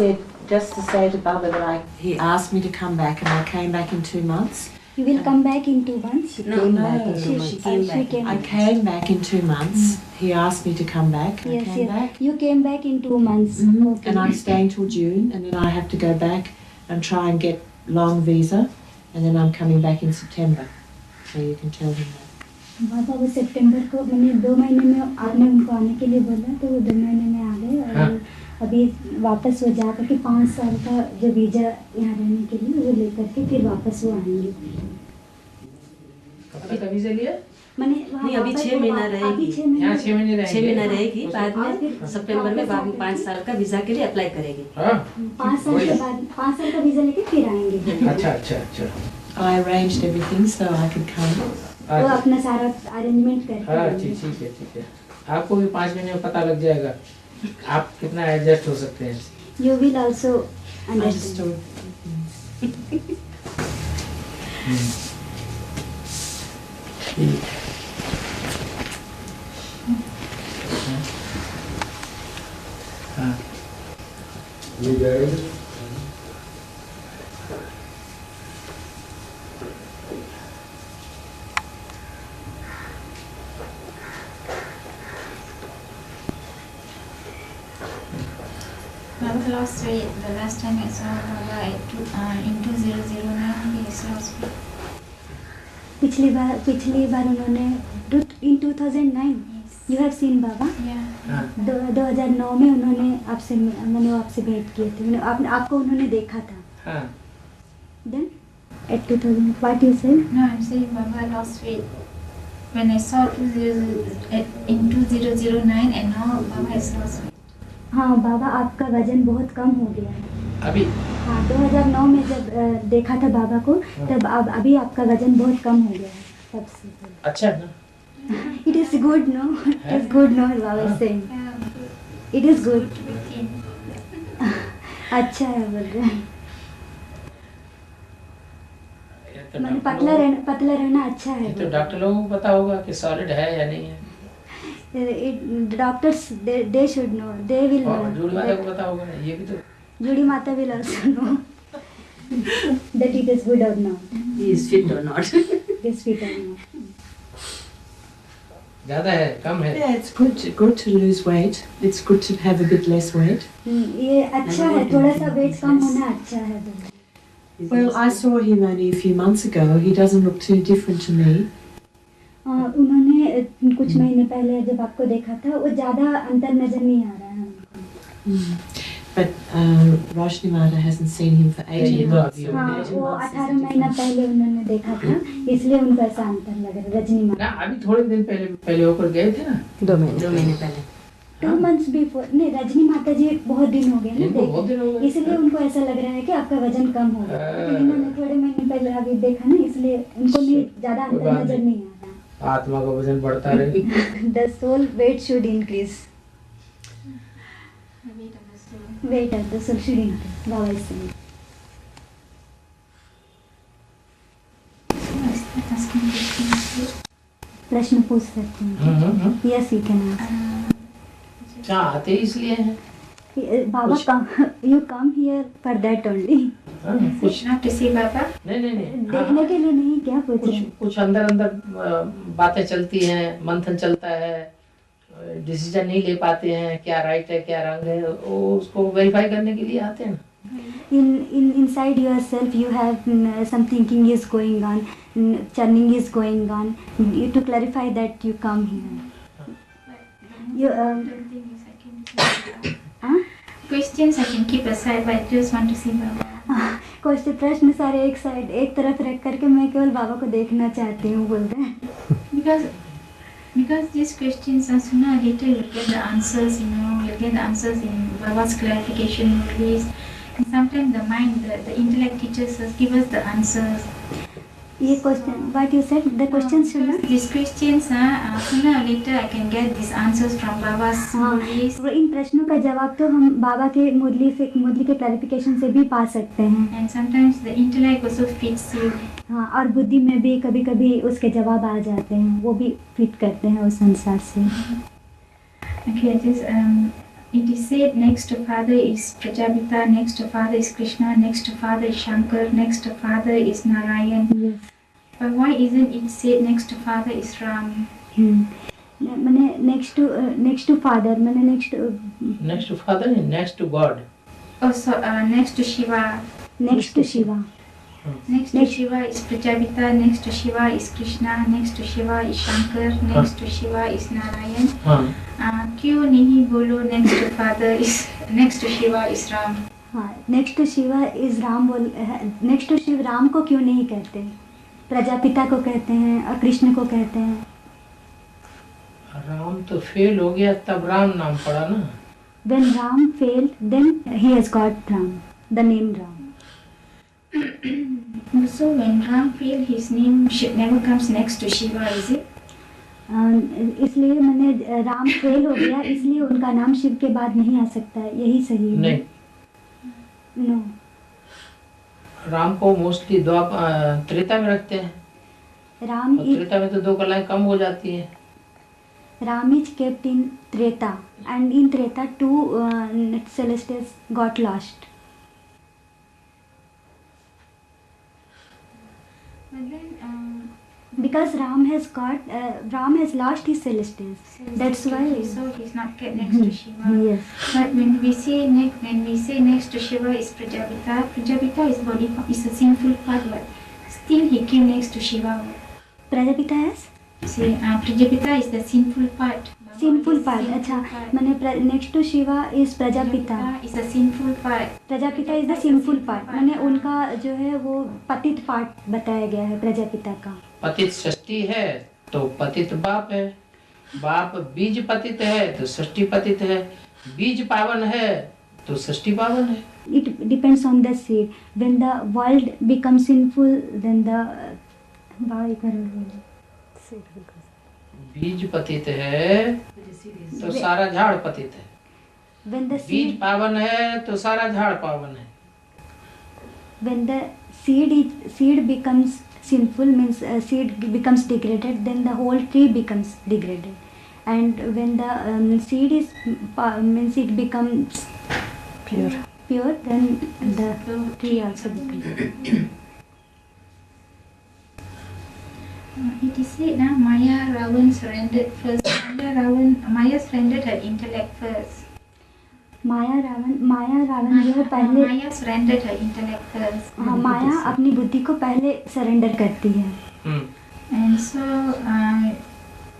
said, just to say to Baba that he asked me to come back and I came back in 2 months. You will come back in 2 months? No, She came back. I came back in 2 months. He asked me to come back. Yes, I came back. You came back in 2 months. Okay. And I'm staying till June, and then I have to go back and try and get long visa, and then I'm coming back in September. So you can tell him that. बाबा वो सितंबर को मैंने 2 महीने में आपने उनको आने के लिए बोला तो वो 2 महीने में आ गए और अभी वापस वो जा करके 5 साल का जो वीजा यहाँ रहने के लिए वो लेकर के फिर वापस वो आएंगे। कब तक वीजा लिया? मैंने नहीं अभी 6 महीना रहेगी, यहाँ 6 महीने रहेंगे। 6 महीना रहेगी, बाद में सितंबर में बाद में 5 साल का वीजा के लिए अप्लाई करेगी। 5 साल के बाद 5 साल का वीजा लेके फिर आएंगे। अच्छा। I arranged everything so I could come. वो अपना सारा अरेंजमेंट करके। हाँ ठीक है। आपको भी 5 महीने में पता लग जाएगा आप कितना एडजस्ट हो सकते हैं। You will also Understood. हाँ ये जाएगा Baba lost weight. The last time I saw Baba in 2009, he has lost weight. पिछली बार उन्होंने in 2009 you have seen Baba? Yeah. 2009 में मैंने आपसे भेंट किए थे, आपको उन्होंने देखा था। हाँ। Then at 2000 what you said? No, I'm saying Baba lost weight. When I saw in 2009 and now Baba has lost weight. हाँ बाबा आपका वजन बहुत कम हो गया है। अभी? हाँ 2009 में जब देखा था बाबा को तब अभी आपका वजन बहुत कम हो गया है तब से। अच्छा है ना? It is good no? It is good no Baba is saying. It is good. अच्छा है बोल रहे हैं। मैंने पतला रहना अच्छा है। तो डॉक्टर लोगों को पता होगा कि सॉलिड है या नहीं है। Doctors they should know. They will know. जूड़ी माता को पता होगा ना, ये भी तो। जूड़ी माता will also know that it is good or not. He is fit or not? Is fit or not. ज़्यादा है, कम है। Yeah, it's good to lose weight. It's good to have a bit less weight. ये अच्छा है, थोड़ा सा wait कम होना अच्छा है। Well, I saw him only a few months ago. He doesn't look too different to me. उन्होंने कुछ महीने पहले जब आपको देखा था वो ज़्यादा अंतर नजर नहीं आ रहा है हमको। But Roshni Mata hasn't seen him for 18 months. हाँ वो 18 महीना पहले उन्होंने देखा था इसलिए उनको ऐसा अंतर लग रहा है। रजनी माता ना अभी थोड़े दिन पहले होकर गए थे ना। 2 महीने पहले। 2 months before नहीं रजनी माता जी बहुत दिन हो गए ना इसलिए उनको ऐसा लग रहा है कि आपका वजन कम हो गया। इन्होंने थोड़े महीने पहले अभी देखा ना इसलिए उनको नहीं ज़्यादा अंतर नजर नहीं आ रहा। आत्मा का वजन बढ़ता रहे। The soul weight should increase. Weight of the soul should increase. Baba is saying. प्रश्न पूछ सकते हैं। Yes, you can ask. अच्छा आते इसलिए हैं। Baba you come here for that only. कुछ Not to see Baba. नहीं। देखने के लिए नहीं क्या पूछे? कुछ अंदर बातें चलती हैं, मंथन चलता है, डिसीजन नहीं ले पाते हैं, क्या राइट है क्या रॉन्ग है, वो उसको वेरीफाई करने के लिए आते हैं ना। Inside yourself you have some thinking is going on, churning is going on. To clarify that you come here. You Questions I can keep aside, but I just want to see Baba. Question प्रश्न सारे एक तरफ रख करके मैं केवल बाबा को देखना चाहती हूँ बोलते हैं। Because these questions are sooner or later you'll get the answers, you'll get the answers in Baba's clarification movies. And sometimes the mind, the intellect teachers us, give us the answers. ये question what you said the questions should not These questions sooner or later I can get these answers from Baba's movies. इन प्रश्नों का जवाब तो हम बाबा के मुरली के clarification से भी पा सकते हैं। And sometimes the intellect also fits you. हाँ और बुद्धि में भी कभी उसके जवाब आ जाते हैं, वो भी फिट करते हैं उस संसार से। Okay, It is said next to Father is Prajapita, next to Father is Krishna, next to Father is Shankar, next to Father is Narayan. Yes. But why isn't it said next to Father is Ram? मैंने next to father मैंने Next to Father and next to God. Also, next to Shiva. next to Shiva. Next to Shiva is Prajapita, next to Shiva is Krishna, next to Shiva is Shankar, next to Shiva is Narayan. हाँ क्यों नहीं बोलो next to Father is next to Shiva is Ram? हाँ, next to Shiva is Ram next to Shiv Ram को क्यों नहीं कहते? प्रजापिता को कहते हैं और कृष्ण को कहते हैं. राम तो फेल हो गया तब राम नाम पड़ा ना. When Ram failed, then he has got Ram, the name Ram. So when Ram failed, his name never comes next to Shiva, is it? इसलिए मैंने राम फेल हो गया इसलिए उनका नाम शिव के बाद नहीं आ सकता है. यही सही है? नहीं, नो. राम को मोस्टली त्रेता में रखते हैं. राम और त्रेता में तो 2 कलाएं कम हो जाती हैं. Ram is kept in Treta, and in Treta 2 celestials got lost. But then, Because Ram has lost his celestials. That's why. So he's not kept next to Shiva. Yes. But when we say next to Shiva is Prajapita, Prajapita is body form, is a sinful part, but still he came next to Shiva. Prajapita is See, Prajapita is the sinful part. sinful part. अच्छा, मैंने next to Shiva is Prajapita. Is a sinful part. Prajapita is the sinful part. मैंने उनका जो है वो पतित part बताया गया है प्रजापिता का. पतित षष्ठी है तो पतित बाप है. बाप बीज पतित है तो षष्ठी पतित है. बीज पावन है तो षष्ठी पावन है. It depends on the seed. When the world becomes sinful, then the बीज पतित है तो सारा झाड़ पतित है. when the बीज seed पावन है तो सारा झाड़ पावन है. when the seed becomes sinful, means seed becomes degraded, then the whole tree becomes degraded. And when the seed is means it becomes pure, then the tree also becomes. It is said now Maya Ravan surrendered first. Maya surrendered her intellect first. माया रावण जो है पहले. Maya surrendered her intellect first. हाँ, माया अपनी बुद्धि को पहले surrender करती है. And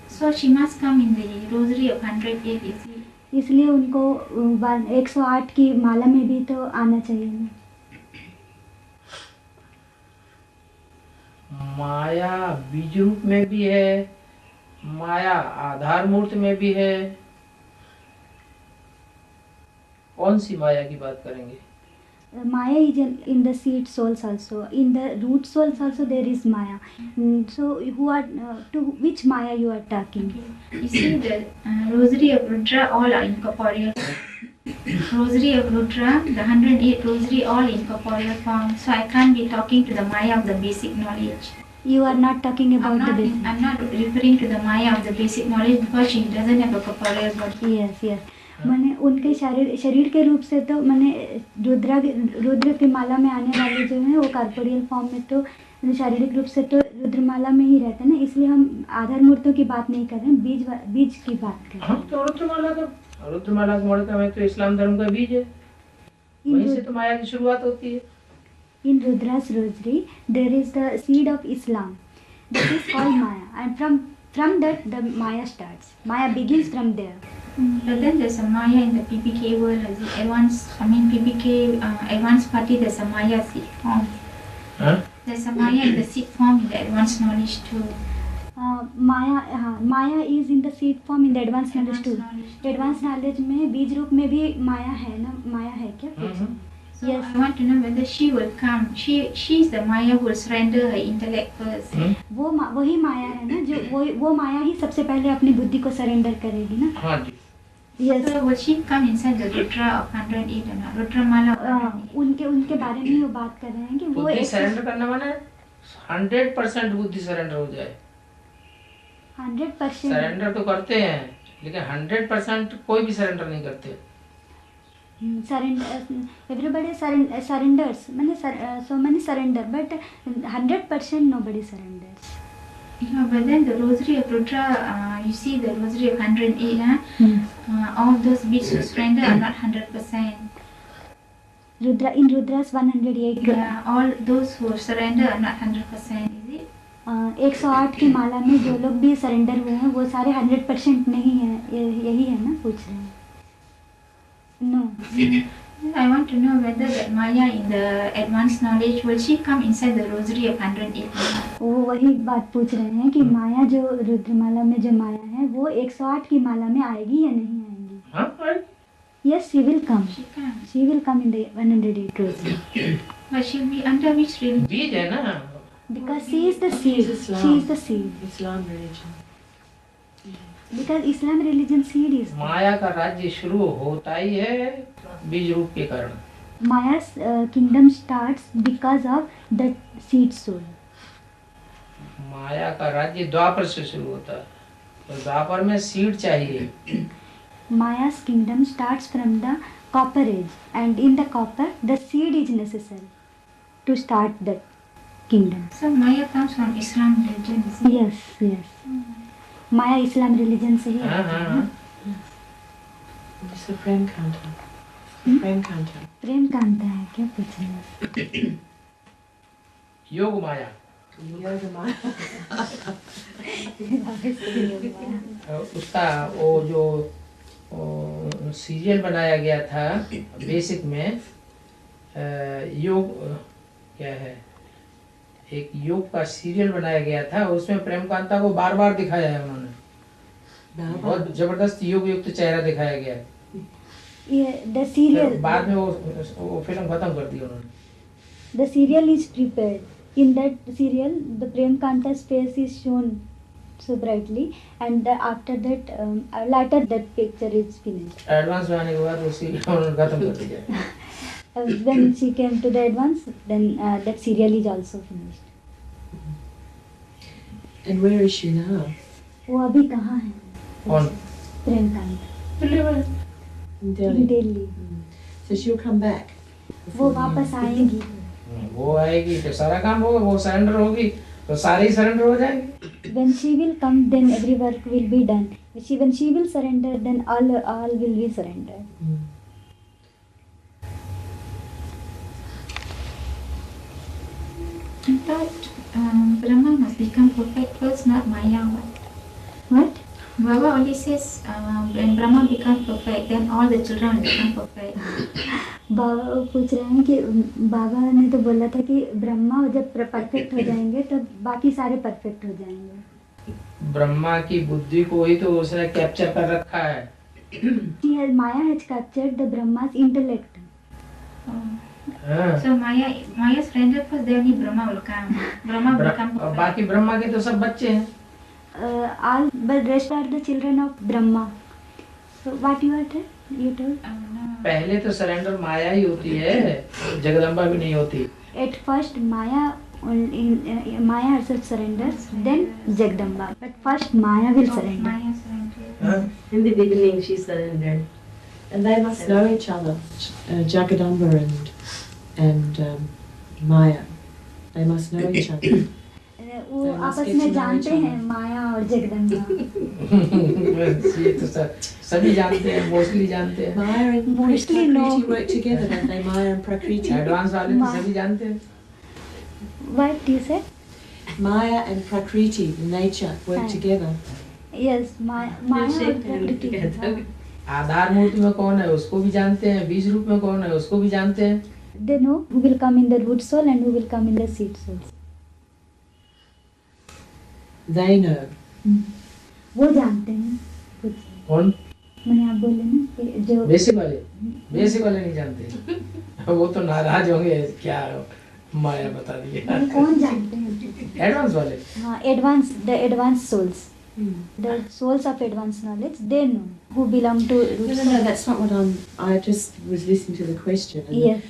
so she must come in the rosary of 108, is it? इसलिए उनको 108 की माला में भी तो आना चाहिए ना. माया बीज रूप में भी है, माया आधार मूर्त में भी है. कौन सी माया की बात करेंगे? Maya is in the seed souls also. In the root souls also there is Maya. So to which Maya you are talking? You see the rosary of Rudra all are incorporeal. Rosary of Rudra, the 108 rosary all incorporeal form. So I can't be talking to the Maya of the basic knowledge. You are not talking about the basic. I'm not referring to the Maya of the basic knowledge because she doesn't have a corporeal body. Yes. मैंने उनके शरीर के रूप से तो मैंने रुद्र की माला में आने वाले जो हैं वो कॉर्पोरियल फॉर्म में तो शारीरिक रूप से तो रुद्रमाला में ही रहते हैं ना. इसलिए हम आधार मूर्तों की बात नहीं कर रहे हैं, बीज की बात कर रहे हैं. हम तो रुद्रमाला का मोड़का में तो इस्लाम धर्म का बीज है. वहीं से तो माया की शुरुआत होती है. In Rudra's rosary there is the seed of Islam that is called Maya, and from that the Maya starts. Maya begins from there. But then there's a Maya in the PPK world, PPK advanced party, there's a Maya seed form. There's a Maya in the seed form in the advanced knowledge too. Maya is in the seed form in the advanced knowledge too. Advanced knowledge में बीज रूप में भी माया है ना. माया है क्या? So yes. I want to know whether she will come. She's the Maya who will surrender her intellect first. वही माया है ना जो वो माया ही सबसे पहले अपनी बुद्धि को सरेंडर करेगी ना. हाँ जी. Yes. So will she come inside the Rudra of 108 or not? Rudra Mala. उनके बारे में वो बात कर रहे हैं कि वो बुद्धि सरेंडर करने वाला 100% बुद्धि सरेंडर हो जाए. 100% सरेंडर तो करते हैं लेकिन 100% कोई भी सरेंडर नहीं करते. Everybody surrenders. So many surrender, but 100% nobody surrenders. Yeah, but then the Rosary of Rudra, you see the Rosary of 108, all those beads to surrender are not 100%. In Rudra's 108. Yeah, all those who surrender are not 100%, is it? 108 की माला में जो लोग भी surrender हुए हैं वो सारे 100% नहीं है, यही है ना पूछ रहे हैं? No. I want to know whether that Maya in the advanced knowledge, will she come inside the Rosary of 108? वो वही बात पूछ रहे हैं कि माया जो रुद्रमाला में जो माया है वो 108 की माला में आएगी या नहीं आएगी? हाँ, Yes, she will come. She can. She will come in the 108 Rosary. But she'll be under which religion? बीज है ना. Because she is the seed. Islam. She is the seed. Islam religion. Because Islam religion seed is. माया का राज्य शुरू होता ही है बीज रूप के कारण. Maya's kingdom starts because of the seed soul. माया का राज्य द्वापर से शुरू होता है. तो द्वापर में सीड चाहिए. Maya's kingdom starts from the copper age, and in the copper the seed is necessary to start the kingdom. So Maya comes from Islam religion, is it? Yes, yes. Maya Islam religion से ही हाँ आता है हाँ. ना? It's the Prem Kanta. Prem Kanta. प्रेम कांता है क्या पूछ रहे हैं? योग माया. Yoga Maya. उसका वो जो सीरियल बनाया गया था बेसिक में योग क्या है, एक योग का सीरियल बनाया गया था. उसमें प्रेम कांता को बार बार दिखाया है उन्होंने. बहुत जबरदस्त योग युक्त चेहरा दिखाया गया. The serial. बाद में वो फिल्म खत्म कर दी उन्होंने. The serial is prepared. In that serial, the Prem Kanta's face is shown so brightly, and after that, later that picture is finished. Advance में आने के बाद वो सीरियल उन्होंने खत्म कर दिया. When she came to the advance, then that serial is also finished. And where is she now? वो अभी कहाँ है? कौन? प्रेम Kanta. In Delhi. Delhi. So she'll come back. वो वापस आएगी. वो आएगी तो सारा काम होगा. वो सरेंडर होगी तो सारे ही सरेंडर हो जाएंगे. When she will come, then every work will be done. When she will surrender, then all will be surrendered. I thought Brahma must become perfect first, not Maya. What? Baba only says when Brahma becomes perfect, then all the children will become perfect. बाबा पूछ रहे हैं कि बाबा ने तो बोला था कि ब्रह्मा जब परफेक्ट हो जाएंगे तब बाकी सारे परफेक्ट हो जाएंगे. ब्रह्मा की बुद्धि को ही तो उसने कैप्चर कर रखा है. Maya has captured the Brahma's intellect. So Maya surrender first, then only Brahma will come. Brahma will become perfect. बाकी ब्रह्मा के तो सब बच्चे हैं. All but rest are the children of Brahma. So what you told? पहले तो surrender माया ही होती है, जगदम्बा भी नहीं होती. At first Maya herself surrenders, then Jagdamba. But first Maya will surrender. Maya surrender. In the beginning, she surrendered. And they must know each other, Jagadamba and Maya. They must know each other. वो आपस में जानते हैं माया और जगदम्बा. ये तो सभी जानते हैं, मोस्टली जानते हैं. Maya and Mostly no. Prakriti work together, don't they? Maya and Prakriti. Advance वाले तो सभी जानते हैं. What you said? Maya and Prakriti, nature, work हाँ. together. Yes, Maya और Prakriti. आधार मूर्ति में कौन है उसको भी जानते हैं, बीज रूप में कौन है उसको भी जानते हैं. They know who will come in the root soul and who will come in the seed souls. They know. वो जानते हैं कुछ. कौन? मैंने आप बोले ना कि जो बेसिक वाले नहीं जानते. वो तो नाराज होंगे, क्या माया बता दिया. वो कौन जानते हैं? एडवांस वाले. हाँ, the advanced souls. The souls of advanced knowledge, they know who belong to root No, soul. that's not what I just was listening to the question. And Yes.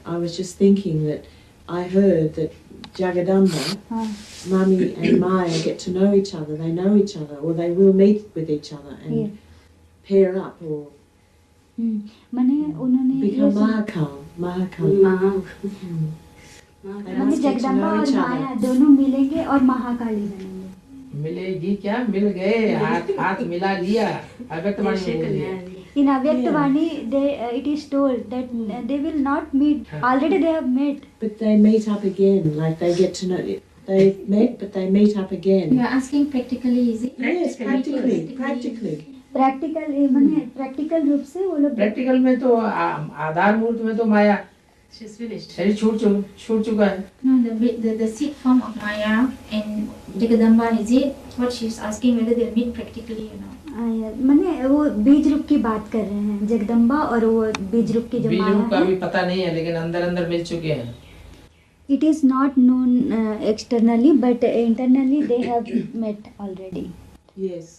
I was just thinking that I heard that Jagadamba, हाँ. Mummy and Maya get to know each other. They know each other, or they will meet with each other and Yes. pair up, or माने उन्होंने ये become soon- Mahakal. Mahakal. They माने must get to Jagdamba know और each माया other. दोनों मिलेंगे और महाकाली बनेंगे। मिलेगी क्या, मिल गए, हाथ मिला लिया। अव्यक्तवाणी में बोल दिया। In Avyaktvani, it is told that they will not meet. Already they have met. But they meet up again, like they get to know. They met, but they meet up again. You are asking practically, is it? Yes, practically. Practical माने practical रूप से वो लोग practical में तो आधार मूर्त में तो माया She's finished. शरीर छूट चुका है। No, the seed form of Maya and Jagadamba, is it? What she's asking whether they'll meet practically, you know. माने वो बीज रूप की बात कर रहे हैं, जगदम्बा और वो बीज रूप की जो बीज माया रूप का है। भी पता नहीं है, लेकिन अंदर मिल चुके हैं। It is not known externally, but internally they have met already. Yes.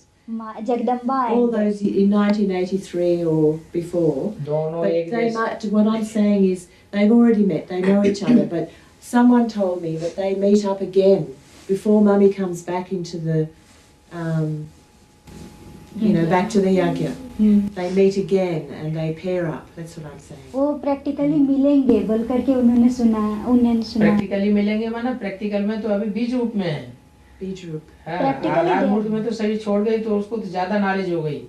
Jagdamba All and those in 1983 or before. दोनों But एक they जैसे। might. What I'm saying is they've already met. They know each other. But someone told me that they meet up again before Mummy comes back into the, back to the yajna. They meet again and they pair up. That's what I'm saying. वो practically मिलेंगे बोल करके उन्होंने सुना। Practically मिलेंगे माना practical में तो अभी बीज रूप में है। Beach group. Practically Aadhaar they- मूर्त में तो शरीर छोड़ गई तो उसको तो ज्यादा नॉलेज हो गई।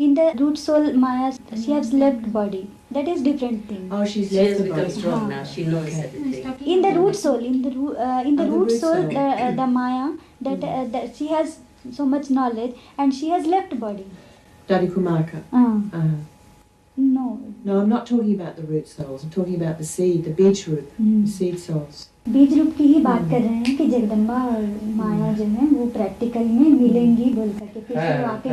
In the root soul Maya, she has left body. That is different thing. Oh, she's She left has the become body. strong now. She knows Okay. He's everything. talking In the about- root soul, in the the root root soul, soul. the Maya that she has so much knowledge and she has left body. Daddy Kumaka. No. No, I'm not talking about the root souls. I'm talking about the seed, the beach root, the seed souls. बीज रूप की ही बात कर रहे हैं कि जगदम्बा और माया जो है वो प्रैक्टिकल में मिलेंगी बोल करके फिर से वो आके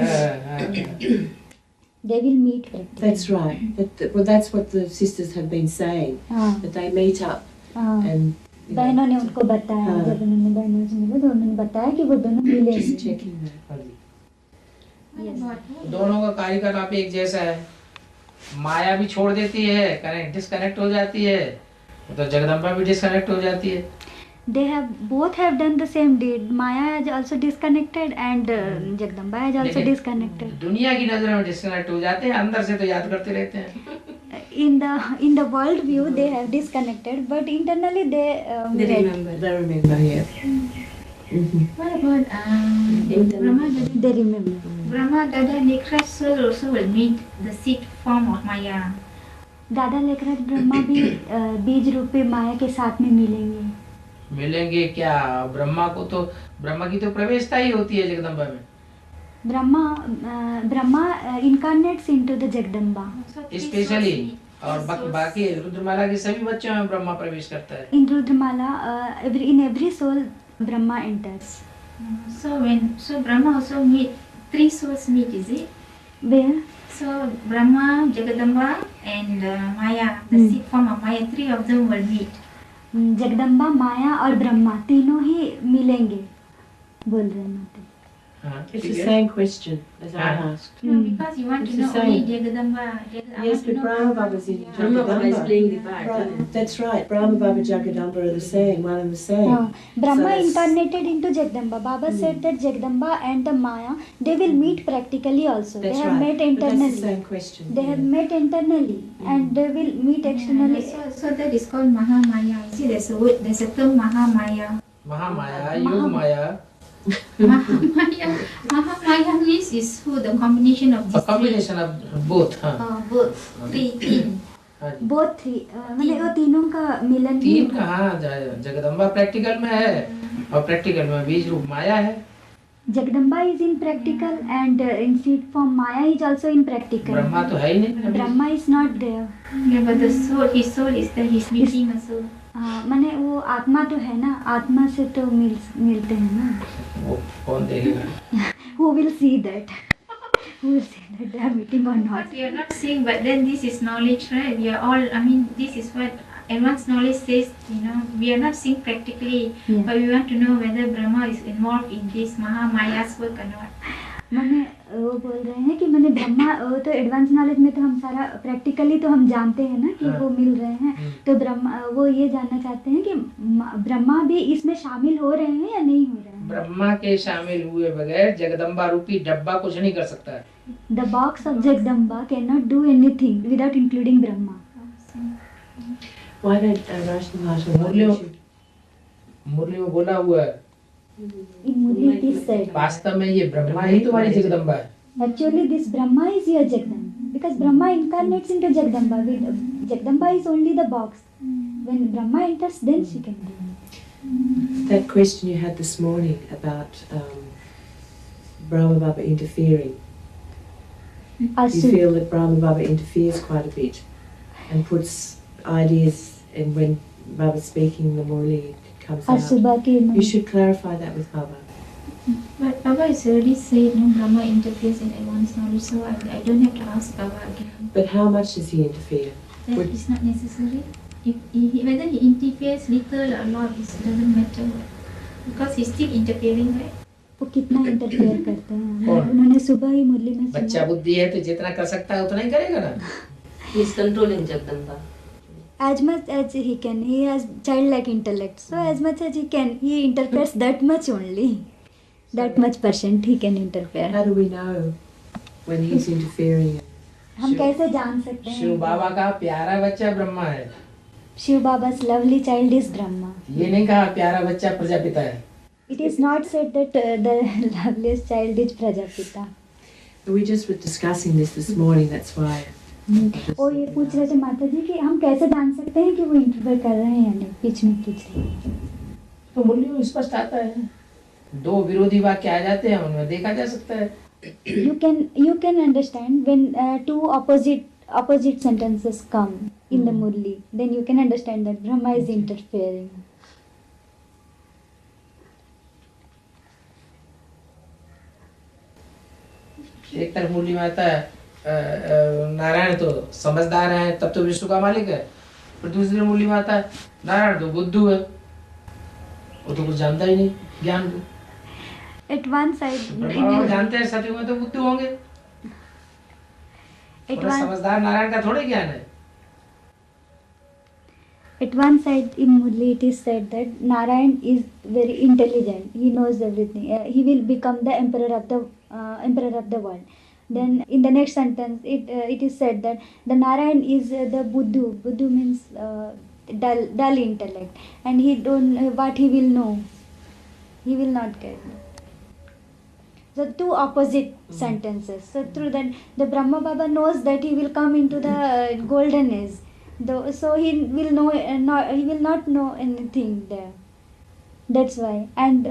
they will meet practically. That's right. Well, that's what the sisters have been saying. हाँ That they meet up हाँ and. बहनों ने उनको बताया हाँ. जब उन्होंने बहनों से मिले तो उन्होंने बताया कि वो दोनों Just मिलेंगे। checking that. What about- दोनों का कार्यकलाप एक जैसा है। माया भी छोड़ देती है, डिस्कनेक्ट हो जाती है, तो जगदम्बा भी डिस्कनेक्ट हो जाती है। They have both have done the same deed. Maya has also disconnected and Jagdamba has also लेकिन disconnected. दुनिया की नजर में डिस्कनेक्ट हो जाते हैं, अंदर से तो याद करते रहते हैं। In the world view they have disconnected, but internally they They met. remember. They remember, yeah. What about Brahma Dada? They remember. Brahma Dada Nikraj soul also will meet the seed form of Maya. दादा लेखराज ब्रह्मा भी बीज रूपी माया के साथ में मिलेंगे। मिलेंगे क्या? ब्रह्मा की तो प्रवेशता ही होती है जगदम्बा में। Brahma incarnates into the Jagdamba. So three specially souls meet. और Three souls. बाकी रुद्रमाला के सभी बच्चों में ब्रह्मा प्रवेश करता है। In Rudramala, in every soul Brahma enters. So Brahma also meet, three souls meet, is it? Where? So Brahma, Jagadamba and Maya, the seed form of Maya, three of them will meet. Jagdamba माया और ब्रह्मा तीनों ही मिलेंगे बोल रहे हैं माता। हाँ, It's ठीक the है। same question as I asked. No, because you want It's to the know only same. Jagadamba. I Yes, want to but know Brahma Baba's in Yeah. Brahma Baba is Jagadamba. playing the part. Right, that's right. Brahma Baba Jagadamba are the same, one and the same. हाँ, Brahma So it's- incarnated into Jagdamba. Baba said that Jagdamba and the Maya they will meet practically also. That's they have right. met But that's the internally. same question. They have met internally and they will meet externally. So that is called Mahamaya. You see, there's a term Mahamaya. Mahamaya, योग माया, Mahamaya means is who the combination of a these combination of both। हाँ, three. Both three teen. हाँ जी। Both three मैंने वो तीनों का मिलन ही तीन कहाँ? Jagdamba practical में है और प्रैक्टिकल में बीज रूप माया है। Jagdamba is in practical and in seed form Maya is also in practical. Brahma तो है ही नहीं। Brahma is not there. Yeah, but the soul, his soul is there. He's meeting a soul. माने वो आत्मा तो है ना, आत्मा से तो मिलते हैं ना। वो कौन देखेगा? Who will see that? Who will see that they are meeting or not? But we are not seeing, but then this is knowledge, right? We are all, I mean, this is what advanced knowledge says, we are not seeing practically, Yeah. but we want to know whether Brahma is involved in this Mahamaya's work or not. माने वो बोल रहे हैं कि मैंने ब्रह्मा तो advance knowledge में तो हम सारा प्रैक्टिकली तो हम जानते हैं ना कि हाँ। वो मिल रहे हैं, तो ब्रह्मा वो ये जानना चाहते हैं कि ब्रह्मा भी इसमें शामिल हो रहे हैं या नहीं हो रहे हैं। ब्रह्मा के शामिल हुए बगैर जगदम्बा रूपी डब्बा कुछ नहीं कर सकता है। The box of Jagdamba can not do anything without including Brahma. Why don't Roshan Marshall, why मुरलियों don't you? मुरली में बोला हुआ है, In Murli it is said, वास्तव में ये ब्रह्मा ही तुम्हारी जगदम्बा है। actually this Brahma is your Jagdamba because Brahma incarnates into Jagdamba. Jagdamba is only the box. When Brahma enters, then she can do. That question you had this morning about Brahma Baba interfering. You feel that Brahma Baba interferes quite a bit and puts ideas, and when Baba's speaking, the Murli comes out. सुबह की You should clarify that with Baba. But Baba has already said no Brahma interferes in advanced knowledge, so I don't have to ask Baba again. But how much does he interfere? That is not necessary. Whether he interferes little or lot, it doesn't matter. Because he's still interfering, right? वो कितना interfere करते हैं। कौन? उन्होंने सुबह ही मुरली में बच्चा सुना। बुद्धि है तो जितना कर सकता है उतना ही करेगा ना। He is controlling Jagdamba. As much as he can, he has childlike intellect. So as much as he can, he interferes that much only. That much percent he can interfere. How do we know when he's interfering? हम कैसे जान सकते शिव हैं? बाबा का प्यारा बच्चा ब्रह्मा है। Shiv बाबा's lovely child is Brahma. ये नहीं कहा प्यारा बच्चा प्रजापिता है। It is not said that the loveliest child is Prajapita. We just were discussing this morning, that's why. वो ये पूछ रहे थे माता जी कि हम कैसे जान सकते हैं कि वो इंटरफेयर कर रहे हैं या नहीं, बीच में पूछ रहे हैं। तो मूल्य में स्पष्ट आता है, दो विरोधी वाक्य आ जाते हैं उनमें देखा जा सकता है। You can understand when two opposite sentences come in the Murli, then you can understand that Brahma is interfering. एक तरफ मूल्य में आता है नारायण तो समझदार है तब तो विष्णु का मालिक है, फिर दूसरे मूल्य में आता है नारायण तो बुद्धू है, वो तो कुछ जानता ही नहीं ज्ञान को। At one side, ब्रह्मा जानते हैं सतयुग में तो बुद्धू होंगे, समझदार नारायण का थोड़े ज्ञान है। At one side in Murli it is said that Narayan is very intelligent. He knows everything. He will become the emperor of the world. Then in the next sentence it is said that the Narayan is the Buddhu. Buddhu means dull intellect, and he don't what he will know. He will not get. So two opposite sentences. So through that the Brahma Baba knows that he will come into the golden age. So he will know he will not know anything there. That's why, and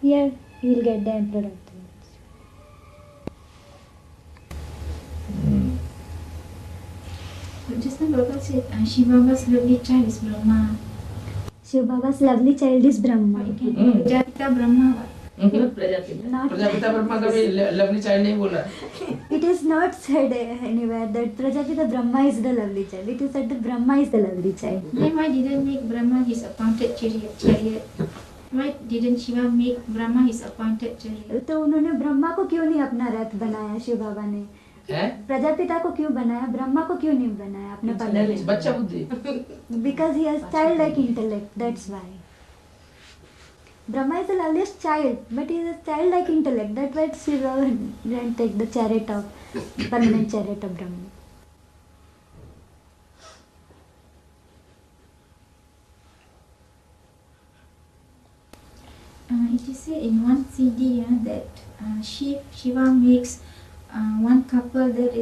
here he will get the emperor of the world. Just now Baba said Shiva Baba's lovely child is Brahma. Shiv Baba's lovely child is Brahma. You can Prajapita Brahma. Prajapita. Not Prajapita Brahma कभी lovely child नहीं बोला। it is not said anywhere that Prajapita Brahma is the lovely child. It is said that Brahma is the lovely child. Then why didn't make Brahma his appointed chariot? Why didn't Shiva make Brahma his appointed chariot? तो उन्होंने ब्रह्मा को क्यों नहीं अपना रथ बनाया? शिव बाबा ने प्रजापिता को क्यों बनाया? ब्रह्मा को क्यों नहीं बनाया अपने पद में? बच्चा बुद्धि। Because he has childlike intellect. That's why. Brahma is the loveliest child, but he has childlike intellect. That's why Shiva didn't take the chariot of permanent chariot of Brahma. It is said in one CD that Shiva makes one couple that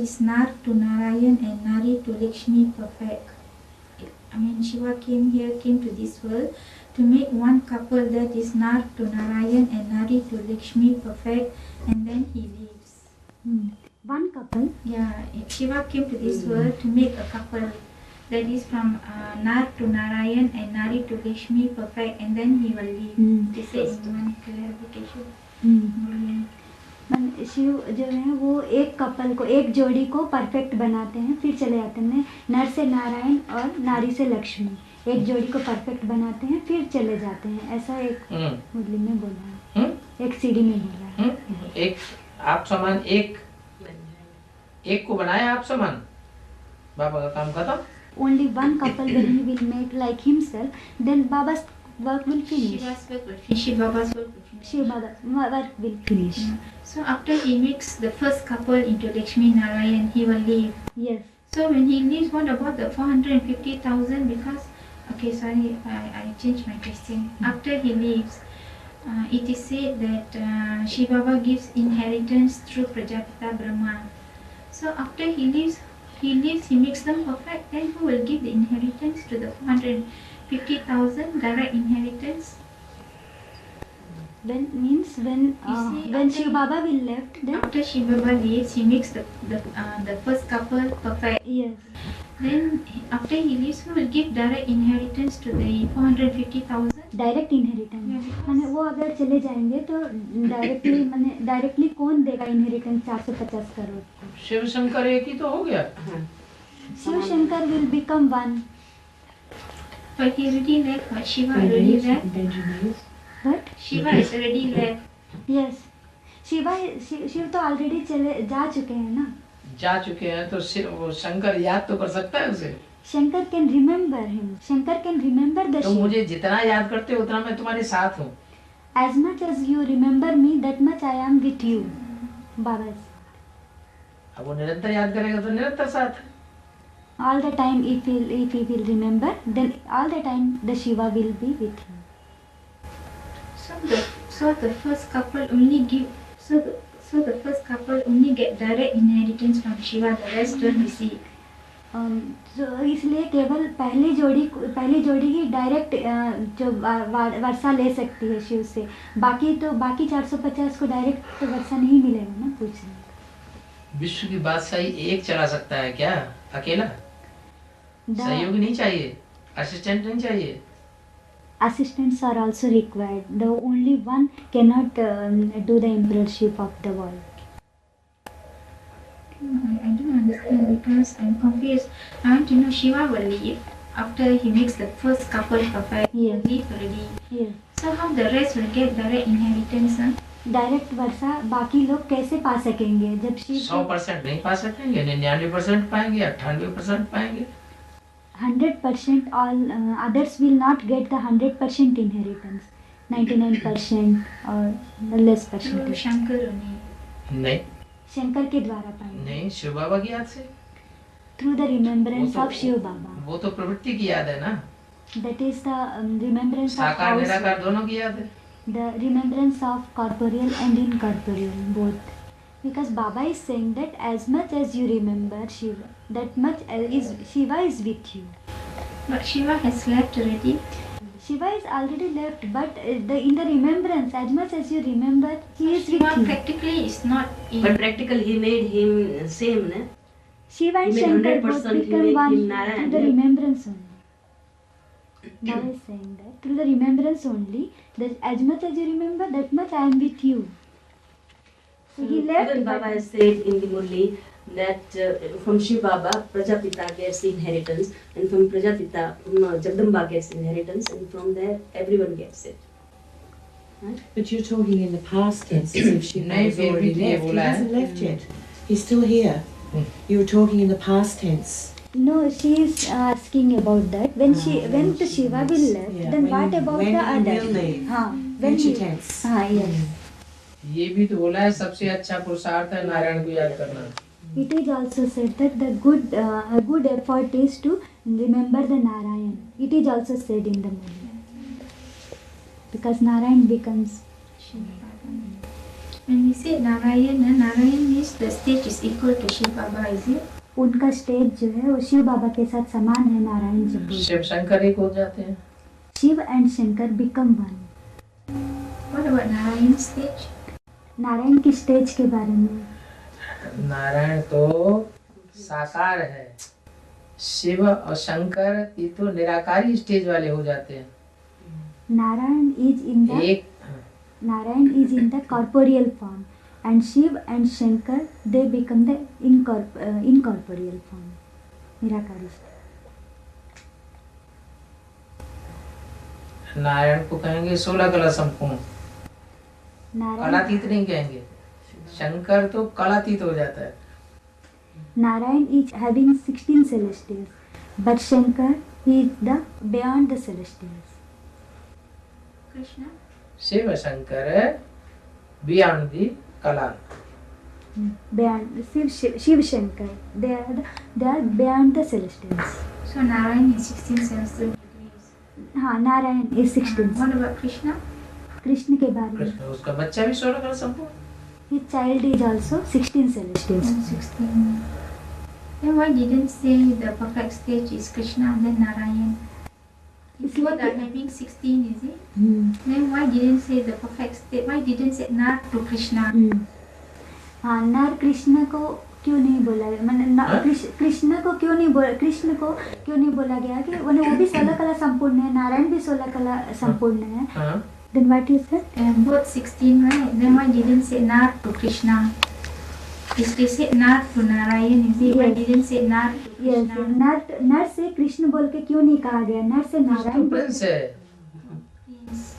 is Nar to Narayan and Nari to Lakshmi perfect. I mean Shiva came to this world to make one couple that is Nar to Narayan and Nari to Lakshmi perfect, and then he leaves. One couple. Yeah, Shiva came to this world to make a couple that is from Nar to Narayan and Nari to Lakshmi perfect, and then he will leave. This is one clarification. Shiv जो है वो एक couple को, एक जोड़ी को perfect बनाते हैं, फिर चले जाते हैं नर से नारायण और नारी से लक्ष्मी, एक जोड़ी को परफेक्ट बनाते हैं फिर चले जाते हैं, ऐसा एक मुरली में बोला है। एक सीडी में बोला है। एक आप समान एक को बनाया आप समान, बाबा का काम खत्म। Only one couple when he will make like himself, then Baba's work will finish. Shiva's work will finish. Shiva Baba's work will finish. Shiva work will finish. So after he makes the first couple into Lakshmi Narayan, he will leave. Yes. So when he leaves, what about the 450,000? Because, okay, sorry, I changed my question. After he leaves, it is said that Shiva Baba gives inheritance through Prajapita Brahma. So after he leaves, he makes them perfect. Then who will give the inheritance to the 450,000 direct inheritance? When Shiva Baba will left, then After Shiva Baba leaves, he makes the first couple perfect. yes. Then after he leaves, who will give direct inheritance to the 450,000? Direct inheritance माने वो अगर चले जाएंगे तो directly कौन देगा inheritance 450 crore को? शिव शंकर एक ही तो हो गया। Shiv Shankar will become one. But he already left. But Shiva already left. But Shiva is already left. yes, Shiv तो ऑलरेडी चले जा चुके हैं ना। जा चुके हैं तो वो शंकर याद तो कर सकता है उसे। Shankar can remember him, Shankar can remember the तो मुझे जितना याद करते हो उतना मैं तुम्हारे साथ हूँ। as much as you remember me, that much I am with you. बाबा अब वो निरंतर याद करेगा तो निरंतर साथ। all the time if he will remember, then all the time the Shiva will be with him. So the first couple only give. So the first couple only get direct inheritance from Shiva. The rest don't receive. तो इसलिए केवल पहली जोड़ी ही direct जो वर्षा ले सकती है शिव से, बाकी 450 को डायरेक्ट तो वर्षा नहीं मिलेगा ना। पूछ रहे विश्व की बादशाही एक चला सकता है क्या अकेला? सहयोग नहीं चाहिए, असिस्टेंट नहीं चाहिए। Assistants are also required. The only one cannot do the emperorship of the world. I don't understand because I'm confused. I want to know Shiva will leave after he makes the first couple perfect. He will leave already. Yes. So how the rest will get direct inheritance? Direct वर्षा बाकी लोग कैसे पा सकेंगे जब शिव 100% नहीं पा सकेंगे, 99% पाएंगे, 98% पाएंगे। 100% all others will not get the 100% inheritance. 99% or less Through percentage. Shankar only. नहीं शंकर के द्वारा पाएंगे। नहीं, शिव बाबा की याद से। Through the remembrance of Shiv Baba. वो तो प्रवृत्ति की याद है ना। That is the remembrance of साकार house. निराकार दोनों की याद है। The remembrance of corporeal and incorporeal both. Because Baba is saying that as much as you remember Shiva, that much Shiva is with you. But Shiva has left already. Shiva is already left, but in the remembrance, as much as you remember, he is Shiva with you. practically is not in. But practically he made him same, ne? Shiva and He made Shankar both 100% he become make one him Narayan, through the yeah. remembrance only. Baba is saying that through the remembrance only, that as much as you remember, that much I am with you. So he left. Even Baba has said in the Murli that from Shiv Baba, Prajapita gets inheritance, and from Prajapita, Jagdamba gets inheritance, and from there everyone gets it. But you're talking in the past tense as if Shiva नहीं, has फिर already भी ये left. He बोला है। hasn't left yet. He's still here. You were talking in the past tense. No, she is asking about that. When the Shiva will left, Yeah, then when- what about when the he others? will leave. हाँ, when Future he- tense. हाँ, yes. ये भी तो बोला है सबसे अच्छा पुरुषार्थ है नारायण को याद करना। It is also said that the a good effort is to remember the Narayan. It is also said in the movie. Because Narayan becomes. When we say Narayana, Narayan means the stage is equal to Shiv Baba, is it? उनका stage जो है वो शिव बाबा के साथ समान है। नारायण जब बोलते हैं। शिव शंकर एक हो जाते हैं। Shiv and Shankar become one. What about Narayan's stage? Narayan की स्टेज के बारे में नारायण तो साकार है, शिव और शंकर ये तो निराकारी स्टेज वाले हो जाते हैं। Narayan is in the corporeal form and Shiv and Shankar they become the incorporeal form, निराकारी। नारायण को कहेंगे 16 कला संपूर्ण, नारायण कलातीत नहीं कहेंगे, शंकर तो कलातीत हो जाता है। Narayan is having 16 celestials, but Shankar is the beyond the celestials. Krishna? Shiv Shankar beyond the kala. Beyond Shiv Shankar, they are beyond the celestials. So Narayan is 16 celestial degrees. हाँ, Narayan is 16. What about Krishna? Krishna के बारे में कृष्ण उसका बच्चा भी 16 कला संपूर्ण। his child is also 16 celestials. 16. Then why didn't say the perfect stage is Krishna and then Narayan? It's Both like are having 16, is it? Hmm. Then why didn't say the perfect state? Why didn't say Nar to Krishna? हाँ, नर कृष्ण को क्यों नहीं बोला, मतलब कृष्ण को क्यों नहीं बोला, कृष्ण को क्यों नहीं बोला गया कि वो भी 16 कला संपूर्ण है, नारायण भी 16 कला संपूर्ण है। Then what you said? Both 16, right? Then why didn't say Nar to Krishna? If they said Nar to Narayan, is it? Why Yes. didn't say Nar to Yes, Krishna? नर से कृष्ण बोल के क्यों नहीं कहा गया, नर से नारायण। प्रिंस है।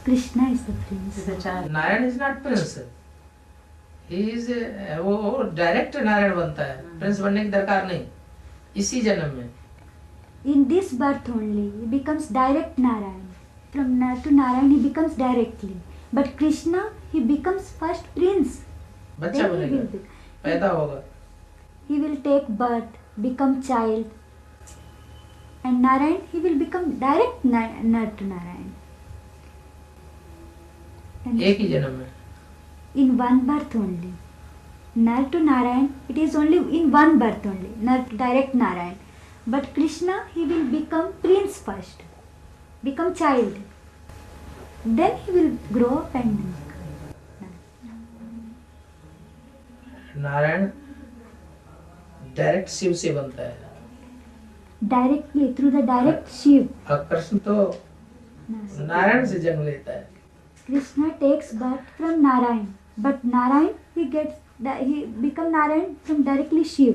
Krishna is the Prince. Is the child. Narayan is not Prince. He is वो डायरेक्ट नारायण बनता है, प्रिंस बनने की दरकार नहीं इसी जन्म में। In this birth only he becomes direct Narayan. From Nar to Narayan he becomes directly. But Krishna he becomes first prince. बच्चा Then he बनेगा, will be, पैदा होगा। he will take birth, become child. And Narayan he will become direct Nar to Narayan. And एक ही जन्म में। in one birth only. Nar to Narayan it is only in one birth only. Nar direct Narayan. But Krishna he will become prince first. Become child, then he will grow up and Narayan direct Shiv से बनता है, directly through the direct Shiv. और कृष्ण तो नारायण से जन्म लेता है। Krishna takes birth from Narayan, but Narayan he become Narayan from directly Shiv.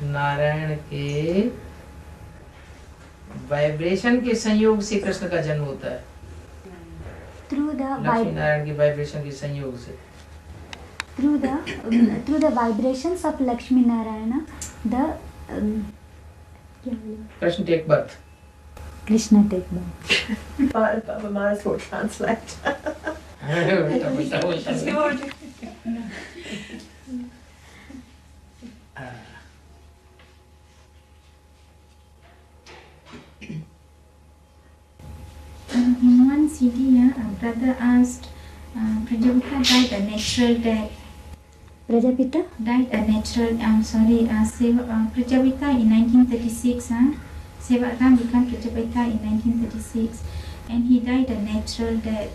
Narayan के वाइब्रेशन के संयोग से कृष्ण का जन्म होता है, Through the लक्ष्मी नारायण की वाइब्रेशन के संयोग से। through the vibrations of Lakshmi Narayana, the Krishna take birth. Krishna take birth. Baba might as well translate. It's good. In one CD, a brother asked, Prajapita died a natural death. Prajapita? Died a natural, Prajapita in 1936, Sevaram became Prajapita in 1936 and he died a natural death.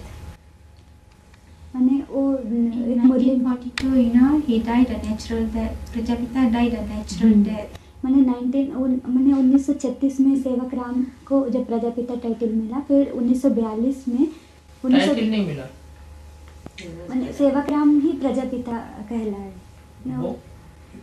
माने वो In एक मुरली 1942, he died a natural death. Prajapita died a natural death. मैंने 1936 में सेवक राम को जब Prajapita title मिला, फिर 1942 में टाइटल नहीं मिला, मैंने सेवक राम ही प्रजापिता कहलाए। वो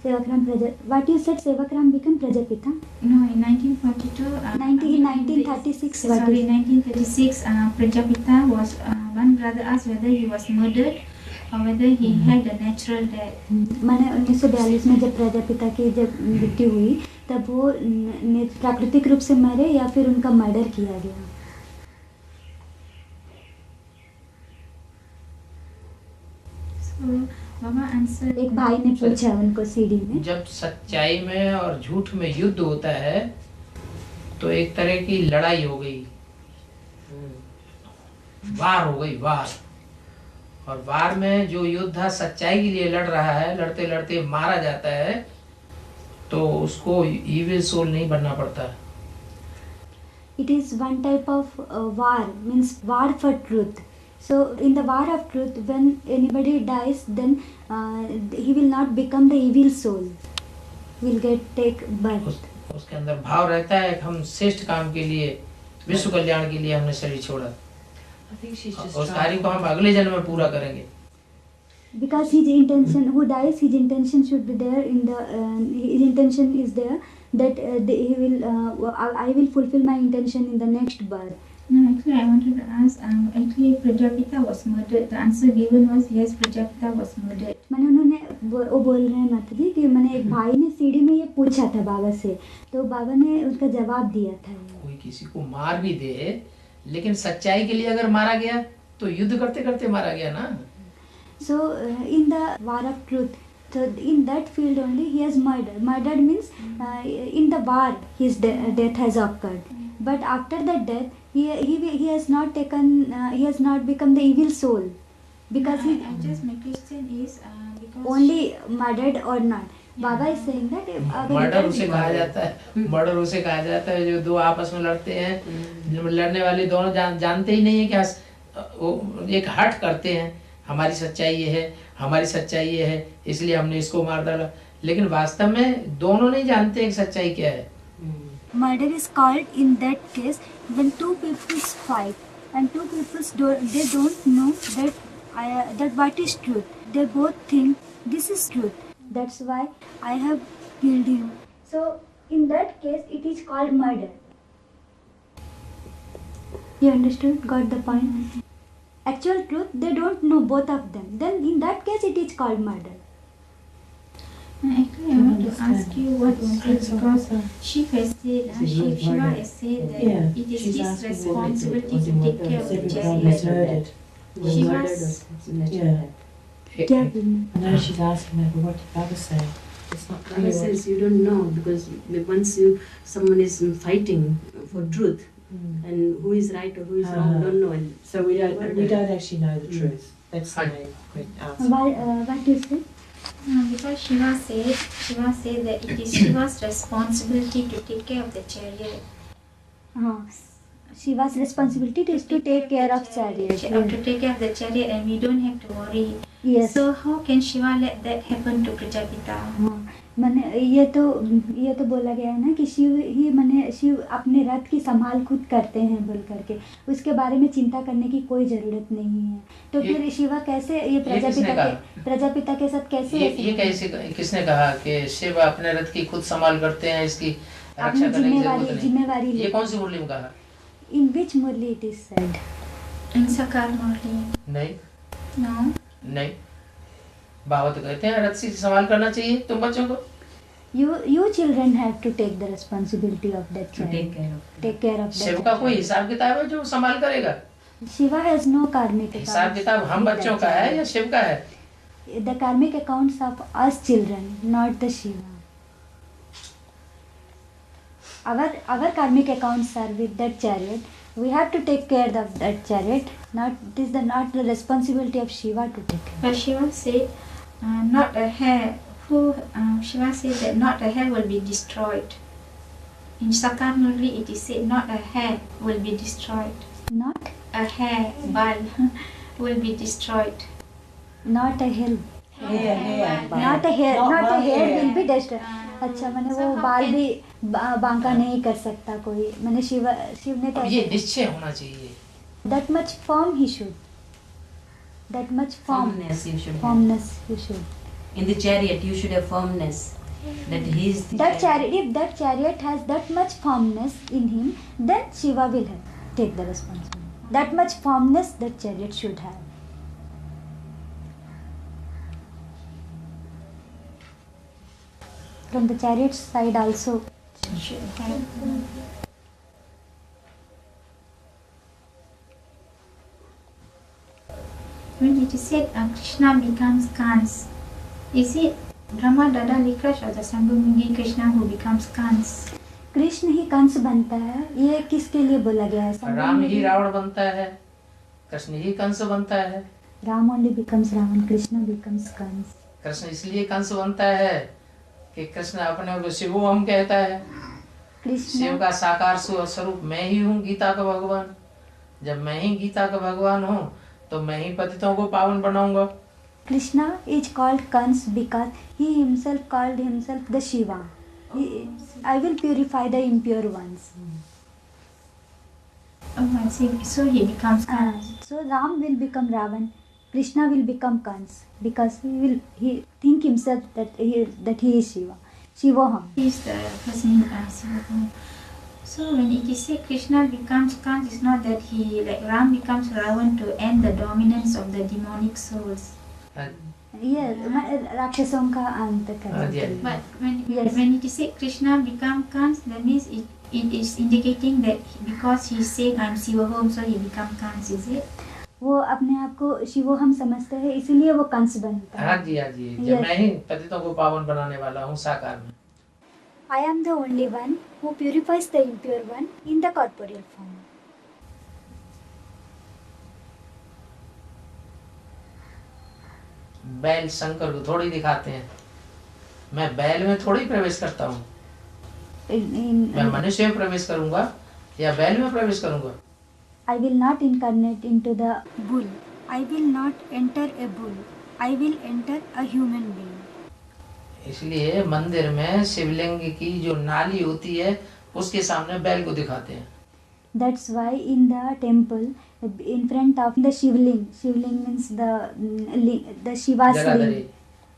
सेवक राम व्हाट यू सेड, सेवक Ram become Prajapita. No, in 1942, 1936 sorry, 1936, Prajapita was, one brother asked whether he was murdered or whether he had a natural death. मैंने 1942 में जब प्रजापिता की जब मृत्यु हुई तब वो प्राकृतिक रूप से मरे या फिर उनका मर्डर किया गया। So Baba answered. एक भाई ने पूछा उनको सीडी में, जब सच्चाई में और झूठ में युद्ध होता है तो एक तरह की लड़ाई हो गई, वार हो गई, वार। और वार में जो योद्धा सच्चाई के लिए लड़ रहा है, लड़ते लड़ते मारा जाता है तो उसको इविल सोल नहीं बनना पड़ता। it is one type of war, means war for truth. So in the war of truth, when anybody dies, then he will not become the evil soul, will take birth. उसके अंदर भाव रहता है कि हम श्रेष्ठ काम के लिए, विश्व कल्याण के लिए हमने शरीर छोड़ा, I think she's just उस trying कार्य को हम अगले जन्म में पूरा करेंगे। Because his intention, who dies, his intention should be there in the, his intention is there that he will, I will fulfill my intention in the next birth. No, actually, I wanted to ask. Actually, Prajapita was murdered. The answer given was yes, Prajapita was murdered. मैंने उन्होंने वो बोल रहे हैं माता जी कि मैंने एक भाई ने सीढ़ी में ये पूछा था बाबा से, तो बाबा ने उसका जवाब दिया था। कोई किसी को मार भी दे, लेकिन सच्चाई के लिए अगर मारा गया तो युद्ध करते करते मारा गया ना। So in the war of truth, so in that field only he has murdered. Murdered means in the war his death has occurred. But after that death, he has not taken, he has not become the evil soul, because he Just my question is because only murdered or not. Baba is saying that murder उसे कहा जाता है, murder उसे कहा जाता है जो दो आपस में लड़ते हैं, लड़ने वाले दोनों जानते ही नहीं है क्या, एक हट करते हैं, हमारी सच्चाई ये है, हमारी सच्चाई ये है, इसलिए हमने इसको मार डाला, लेकिन वास्तव में दोनों नहीं जानते कि सच्चाई क्या है। murder is called in that case when two people fight and two people they don't know that what is truth. They both think this is truth. That's why I have killed him. So in that case it is called murder. You understood? Got the point? Actual truth, they don't know both of them. Then in that case it is called murder. Actually, I want to ask you what was it, because Shiva has said, Shiva has said that it is his responsibility to take care of the chariot. Shiva's Yeah. क्या I know she's asking me, but what did Baba say? It's not clear. Baba says you don't know, because once someone is fighting for truth, and who is right or who is wrong, you don't know. And So we don't actually know the truth. That's the main answer. what you say? because Shiva said that it is Shiva's responsibility to take care of the chariot. Shiva's responsibility is to take care of chariot. To take care of the chariot, and we don't have to worry. Yes. So how can Shiva let that happen to Prajapita? मैंने ये तो बोला गया है ना कि शिव अपने रथ की संभाल खुद करते हैं बोल करके, उसके बारे में चिंता करने की कोई जरूरत नहीं है। तो फिर शिवा कैसे ये प्रजापिता के साथ कैसे ये कैसे किसने कहा कि शिव अपने रथ की खुद संभाल करते हैं, इसकी रक्षा करने की जरूरत नहीं? जिम्मेवारी ये कौन सी मुरली में कहा? In which Murli it is said? In Sakar Murli. नहीं No. नहीं, बाबा तो कहते हैं रथ से संभाल करना चाहिए तुम बच्चों को। You children have to take the responsibility of that child. Take care of Shiv that का कोई child. हिसाब किताब है जो संभाल करेगा? Shiva has no karmic हिसाब किताब हम बच्चों का है या शिव का है? The karmic accounts of us children, not the Shiva. Our karmic accounts are with that chariot. We have to take care of that chariot. It is not the responsibility of Shiva to take care. But Shiva said, not a hair. Shiva said that not a hair will be destroyed. In Sakar Murli it is said not a hair will be destroyed. Not A hair, bal, will be destroyed. a hill. Hair. Not a hair. Not Not a one hair hair. will be destroyed. अच्छा मैंने वो बाल भी बांका नहीं कर सकता कोई। मैंने शिव ने अब ये निश्चय होना चाहिए। that much firm he should. That much firmness you should have. firmness he should. In the chariot, you should have firmness. That he is the That chariot, if that chariot has that much firmness in him, then Shiva will take the responsibility. That much firmness that chariot should have. From the chariot side also. Should have. When it is said Krishna becomes Kans, is it Brahma Dada Likrash or the Sambhavangi Krishna who becomes Kans? Krishna ही कंस बनता है, ये किसके लिए बोला गया है? राम ही रावण बनता है, कृष्ण ही कंस बनता है। Ram only becomes Ravan, Krishna becomes Kans. Krishna इसलिए कंस बनता है कि कृष्ण अपने को शिवोहम कहता है। शिव का साकार स्वरूप मैं ही हूँ, गीता का भगवान। जब मैं ही गीता का भगवान हूँ तो मैं ही पतितों को पावन बनाऊंगा। Krishna is called Kans because he himself called himself the Shiva. I will purify the impure ones. Oh, I see. So he becomes Kans. So Ram will become Ravan, Krishna will become Kans because he think himself that he is Shiva. Shivoham. He is the person Shiva. So when it is said Krishna becomes Kans, it's not that he, like Ram becomes Ravan to end the dominance of the demonic souls. Yes, राक्षसों का अंत करने के लिए. But when Yes. when it is said Krishna become Kans, that means it is indicating that because he is saying I'm Sivahom, so he become Kans, is it? वो अपने आप को शिवोहम समझते हैं, इसीलिए वो कंस बनता हाँ है. जी, हाँ जी, Yes. जब मैं ही पतितों को पावन बनाने वाला हूँ साकार में. I am the only one who purifies the impure one in the corporeal form. बैल शंकर को थोड़ी दिखाते हैं, मैं बैल में थोड़ी प्रवेश करता हूँ. मैं मनुष्य में प्रवेश करूंगा या बैल में प्रवेश करूंगा. I will not incarnate into the bull. I will not enter a bull. I will enter a human being. इसलिए मंदिर में शिवलिंग की जो नाली होती है उसके सामने बैल को दिखाते हैं. That's why in the temple, in front of the Shivling, Shivling means the Shiva's Jagadhri. ling.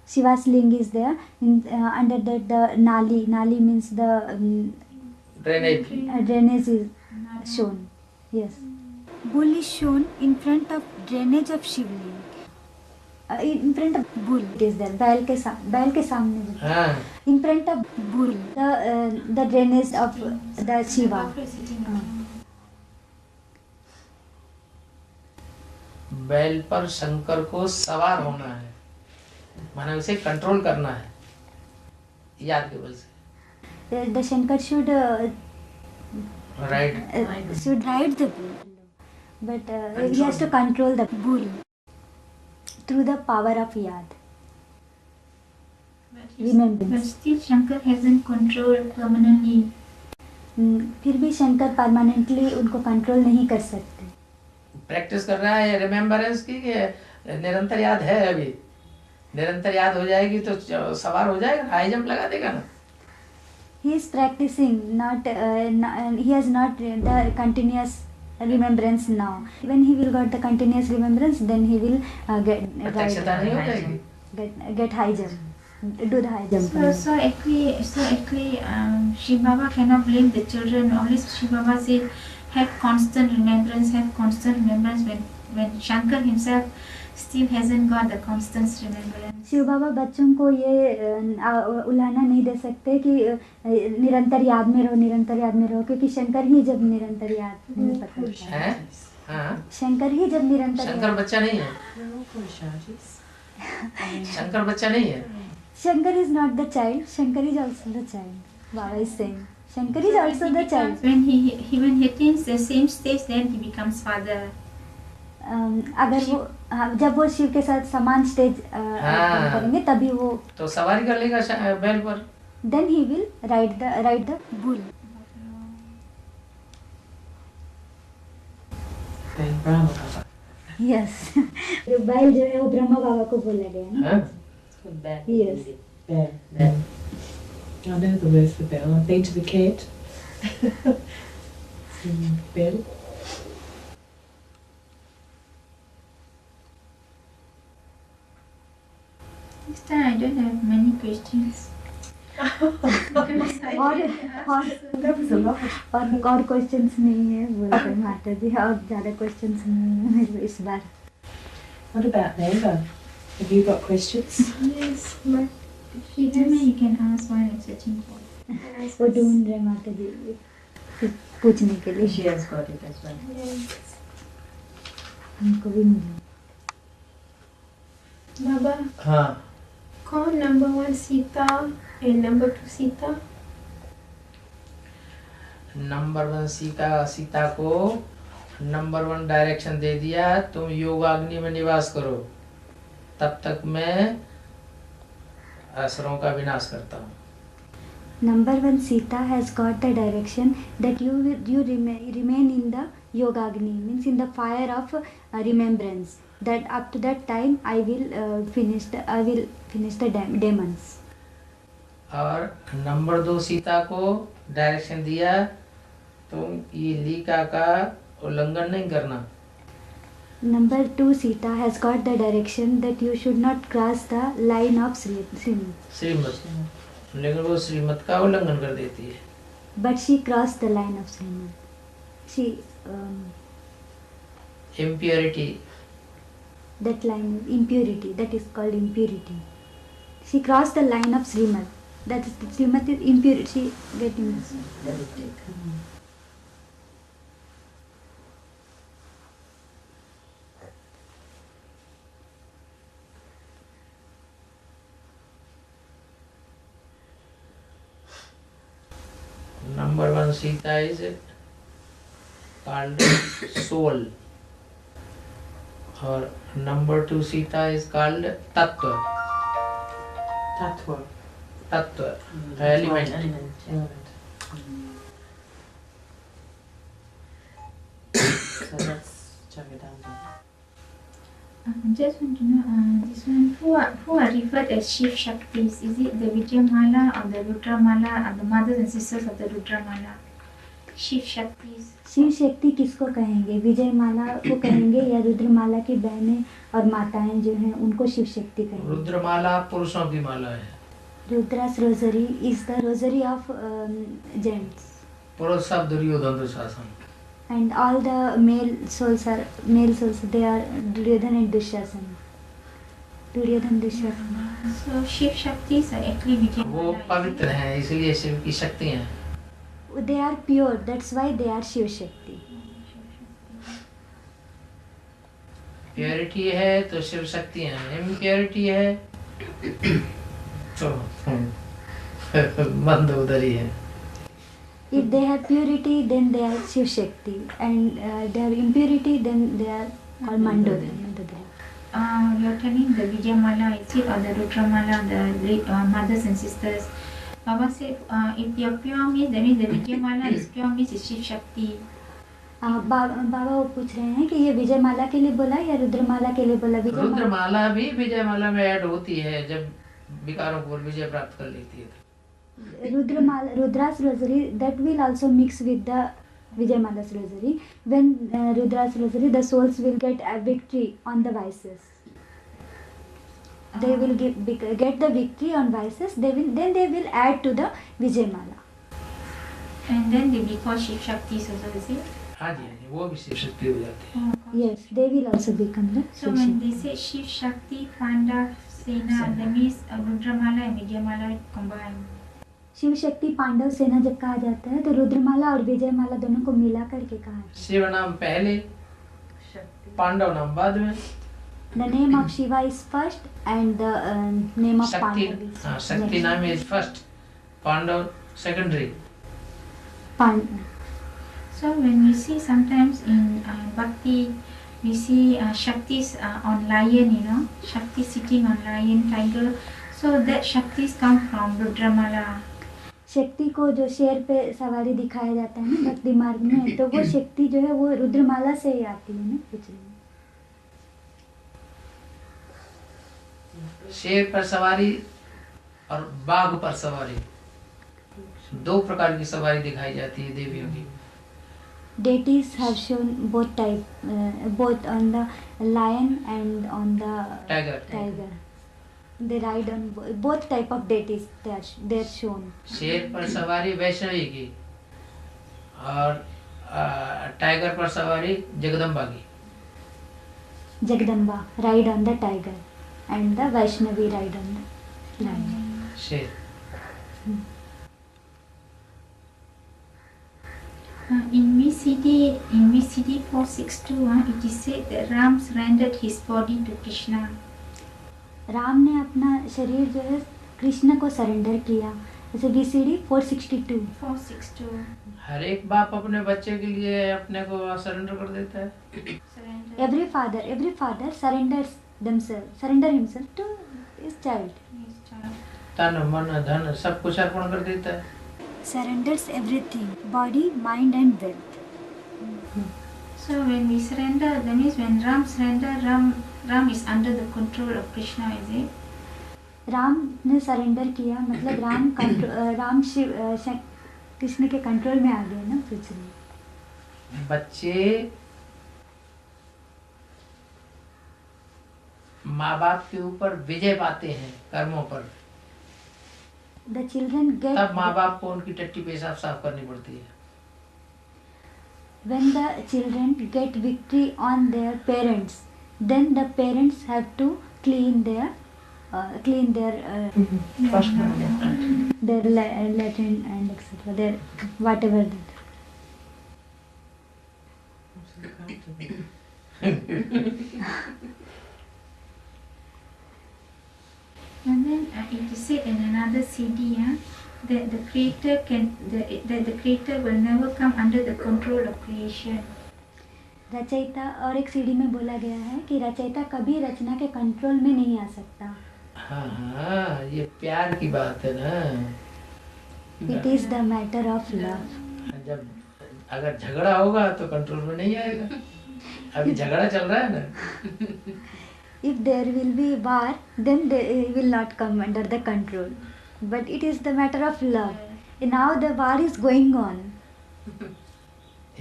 Shiva's ling is there. Under that the Nali. Nali means the drainage. drainage is shown. Yes. Bull is shown in front of drainage of Shivling. In front of bull it is there. बैल के सामने. हाँ. In front of bull, the drainage of the Shiva. बैल पर शंकर को सवार होना है, माने उसे कंट्रोल करना है याद के बल से. The Shankar should right. should ride the bull, but he has to control the bull through the power of yad. But Remembrance. still Shankar hasn't controlled permanently. फिर भी शंकर परमानेंटली उनको कंट्रोल नहीं कर सकते. प्रैक्टिस कर रहा है रिमेम्बरेंस की कि निरंतर याद है. अभी निरंतर याद हो जाएगी तो सवार हो जाएगा, हाई जंप लगा देगा ना. He is practicing, not he has not the continuous remembrance now. When he will got the continuous remembrance, then he will प्रत्यक्षता नहीं हो जाएगी. get high jump, do the high jump. So actually, Shiv Baba cannot blame the children. Always Shiv Baba said, have constant remembrance when Shankar himself still hasn't got the constant remembrance. Shiv बाबा बच्चों को ये उलाहना नहीं दे सकते कि निरंतर याद में रहो, क्योंकि शंकर ही जब निरंतर याद नहीं पकड़ता है. हाँ. शंकर ही जब निरंतर शंकर बच्चा नहीं है. शंकर बच्चा नहीं है. Shankar is not the child. Shankar is also the child. Baba is saying Shankar is also the child. When he attains the same stage, then he becomes father. अगर वो जब वो शिव के साथ समान स्टेज करेंगे तभी वो तो सवारी कर लेगा बैल पर. then he will ride the bull. Then Brahma Baba. Yes. जो बैल जो है वो ब्रह्मा बाबा को बोला गया ना. हाँ? Yes. Bell. I know the word for bell. I've been to the Cape. Bell. This time I don't have many questions. और क्वेश्चंस नहीं है बोलते माता जी, और ज़्यादा क्वेश्चंस नहीं है मेरे इस बार. What about Neva? Have you got questions? Yes, but if you tell me, you can ask while I'm searching for. वो ढूंढ रहे माता जी कुछ पूछने के लिए. She has got it as well. हमको भी मिला. बाबा, हाँ. कौन number 1 Sita and number 2 Sita? Number 1 Sita को नंबर 1 डायरेक्शन दे दिया, तुम योगाग्नि में निवास करो, तब तक मैं असुरों का विनाश करता हूँ. Number 1 Sita has got the direction that you remain in the Yogagni, means in the fire of remembrance. That up to that time I will finish the demons. और नंबर 2 सीता को डायरेक्शन दिया, तुम ये लीका का उल्लंघन नहीं करना. Number 2 Sita has got the direction that you should not cross the line of Srimad. श्रीमत. लेकिन वो श्रीमत का उल्लंघन कर देती है. but she crossed the line of Srimad. She Impurity. that line of impurity, that is called impurity. She crossed the line of Srimad. That is Srimad is impurity. She getting this. Number 1 Sita is called soul, or number 2 Sita is called Tattva. Tattva. Tattva, element. Element. So that's Jagdamba. Just want to know this one. Who are referred as Shiv Shaktis? Is it the Vijayamala or the Rudramala or the mothers and sisters of the Rudramala? Shiv Shaktis. Shiv Shakti किसको कहेंगे? विजय माला को कहेंगे या रुद्रमाला की बहनें और माताएं जो हैं उनको शिव शक्ति कहेंगे? रुद्रमाला पुरुषों की माला है. Rudra's rosary is the rosary of gents. पुरुष सब Duryodhan Dushasan. And all the male souls, they are Duryodhan and Dushasana. Duryodhan Dushasana. So Shiv Shaktis are actually Vijayamala. वो पवित्र हैं इसलिए शिव की शक्ति हैं. They are pure, that's why they are Shiv Shakti. Purity है तो शिव शक्ति है. इम्प्योरिटी है तो मंद उदरी है. If they have purity, then they are Shiv Shakti, and they have impurity, then they are called Mandodari. You're telling the Vijayamala is it, or the Rudramala, the mothers and sisters. Baba said, if they are pure means, that means the Vijayamala is pure means is Shiv Shakti. बाबा वो पूछ रहे हैं कि ये विजयमाला के लिए बोला या रुद्रमाला के लिए बोला? रुद्रमाला भी विजयमाला में ऐड होती है जब विकारों को विजय प्राप्त कर लेती है. Rudramala, Rudra's rosary, that will also mix with the Vijayamala's rosary. When Rudra's rosary, the souls will get a victory on the vices. They will get the victory on vices. They will add to the Vijayamala. And then they be called Shiv Shaktis also, is it? हाँ जी, वो भी शिव शक्ति हो जाती है. Yes, they will also become the So when they say Shiv Shakti, Panda, Sena, that means Rudramala and Vijayamala combined. Shiv Shakti Pandav सेना जब कहा जाता है तो रुद्रमाला और विजयमाला दोनों को मिला करके कहा जाता है. शिव नाम पहले, पांडव नाम बाद में. The name of Shiva is first and the name of Pandav is शक्ति नाम is first, Pandav secondary. So when we see sometimes in Bhakti, we see Shaktis on lion, Shakti sitting on lion, tiger. So that Shaktis come from Rudramala. शक्ति को जो शेर पे सवारी दिखाया जाता है ना भक्ति मार्ग में, तो वो शक्ति जो है वो रुद्रमाला से ही आती है ना. कुछ शेर पर सवारी और बाघ पर सवारी, दो प्रकार की सवारी दिखाई जाती है देवियों की. Deities have shown both type, both on the lion and on the tiger. They ride on both type of deities. They are shown. शेर पर सवारी वैष्णवी की और टाइगर पर सवारी जगदम्बा की. Jagdamba ride on the tiger and the Vaishnavi ride on the lion. शेर. In VCD 462, it is said that Ram surrendered his body to Krishna. Ram ने अपना शरीर जो है कृष्ण को सरेंडर किया. जैसे VCD 462. हर एक बाप अपने बच्चे के लिए अपने को सरेंडर कर देता है. Every father surrender himself to his child. तन मन धन सब कुछ अर्पण कर देता है. Surrenders everything, body, mind and wealth. So when we surrender, that means when Ram surrender, Ram is under the control of Krishna, is it? Ram ने surrender किया मतलब राम शिव कृष्ण के कंट्रोल में आ गए ना. कुछ नहीं. बच्चे माँ बाप के ऊपर विजय पाते हैं कर्मों पर. the children तब get, माँ बाप को उनकी टट्टी पेशाब साफ करनी पड़ती है। when the children get victory on their parents, then the parents have to clean their their latrine and etc. Their whatever that. And then it is said in another CD that the creator will never come under the control of creation. रचयिता और एक CD में बोला गया है कि रचयिता कभी रचना के कंट्रोल में नहीं आ सकता। हाँ, ये प्यार की बात है ना। It is the matter of love. जब अगर झगड़ा होगा तो कंट्रोल में नहीं आएगा। अभी झगड़ा चल रहा है ना। If there will be war, then they will not come under the control. But it is the matter of love. And now the war is going on.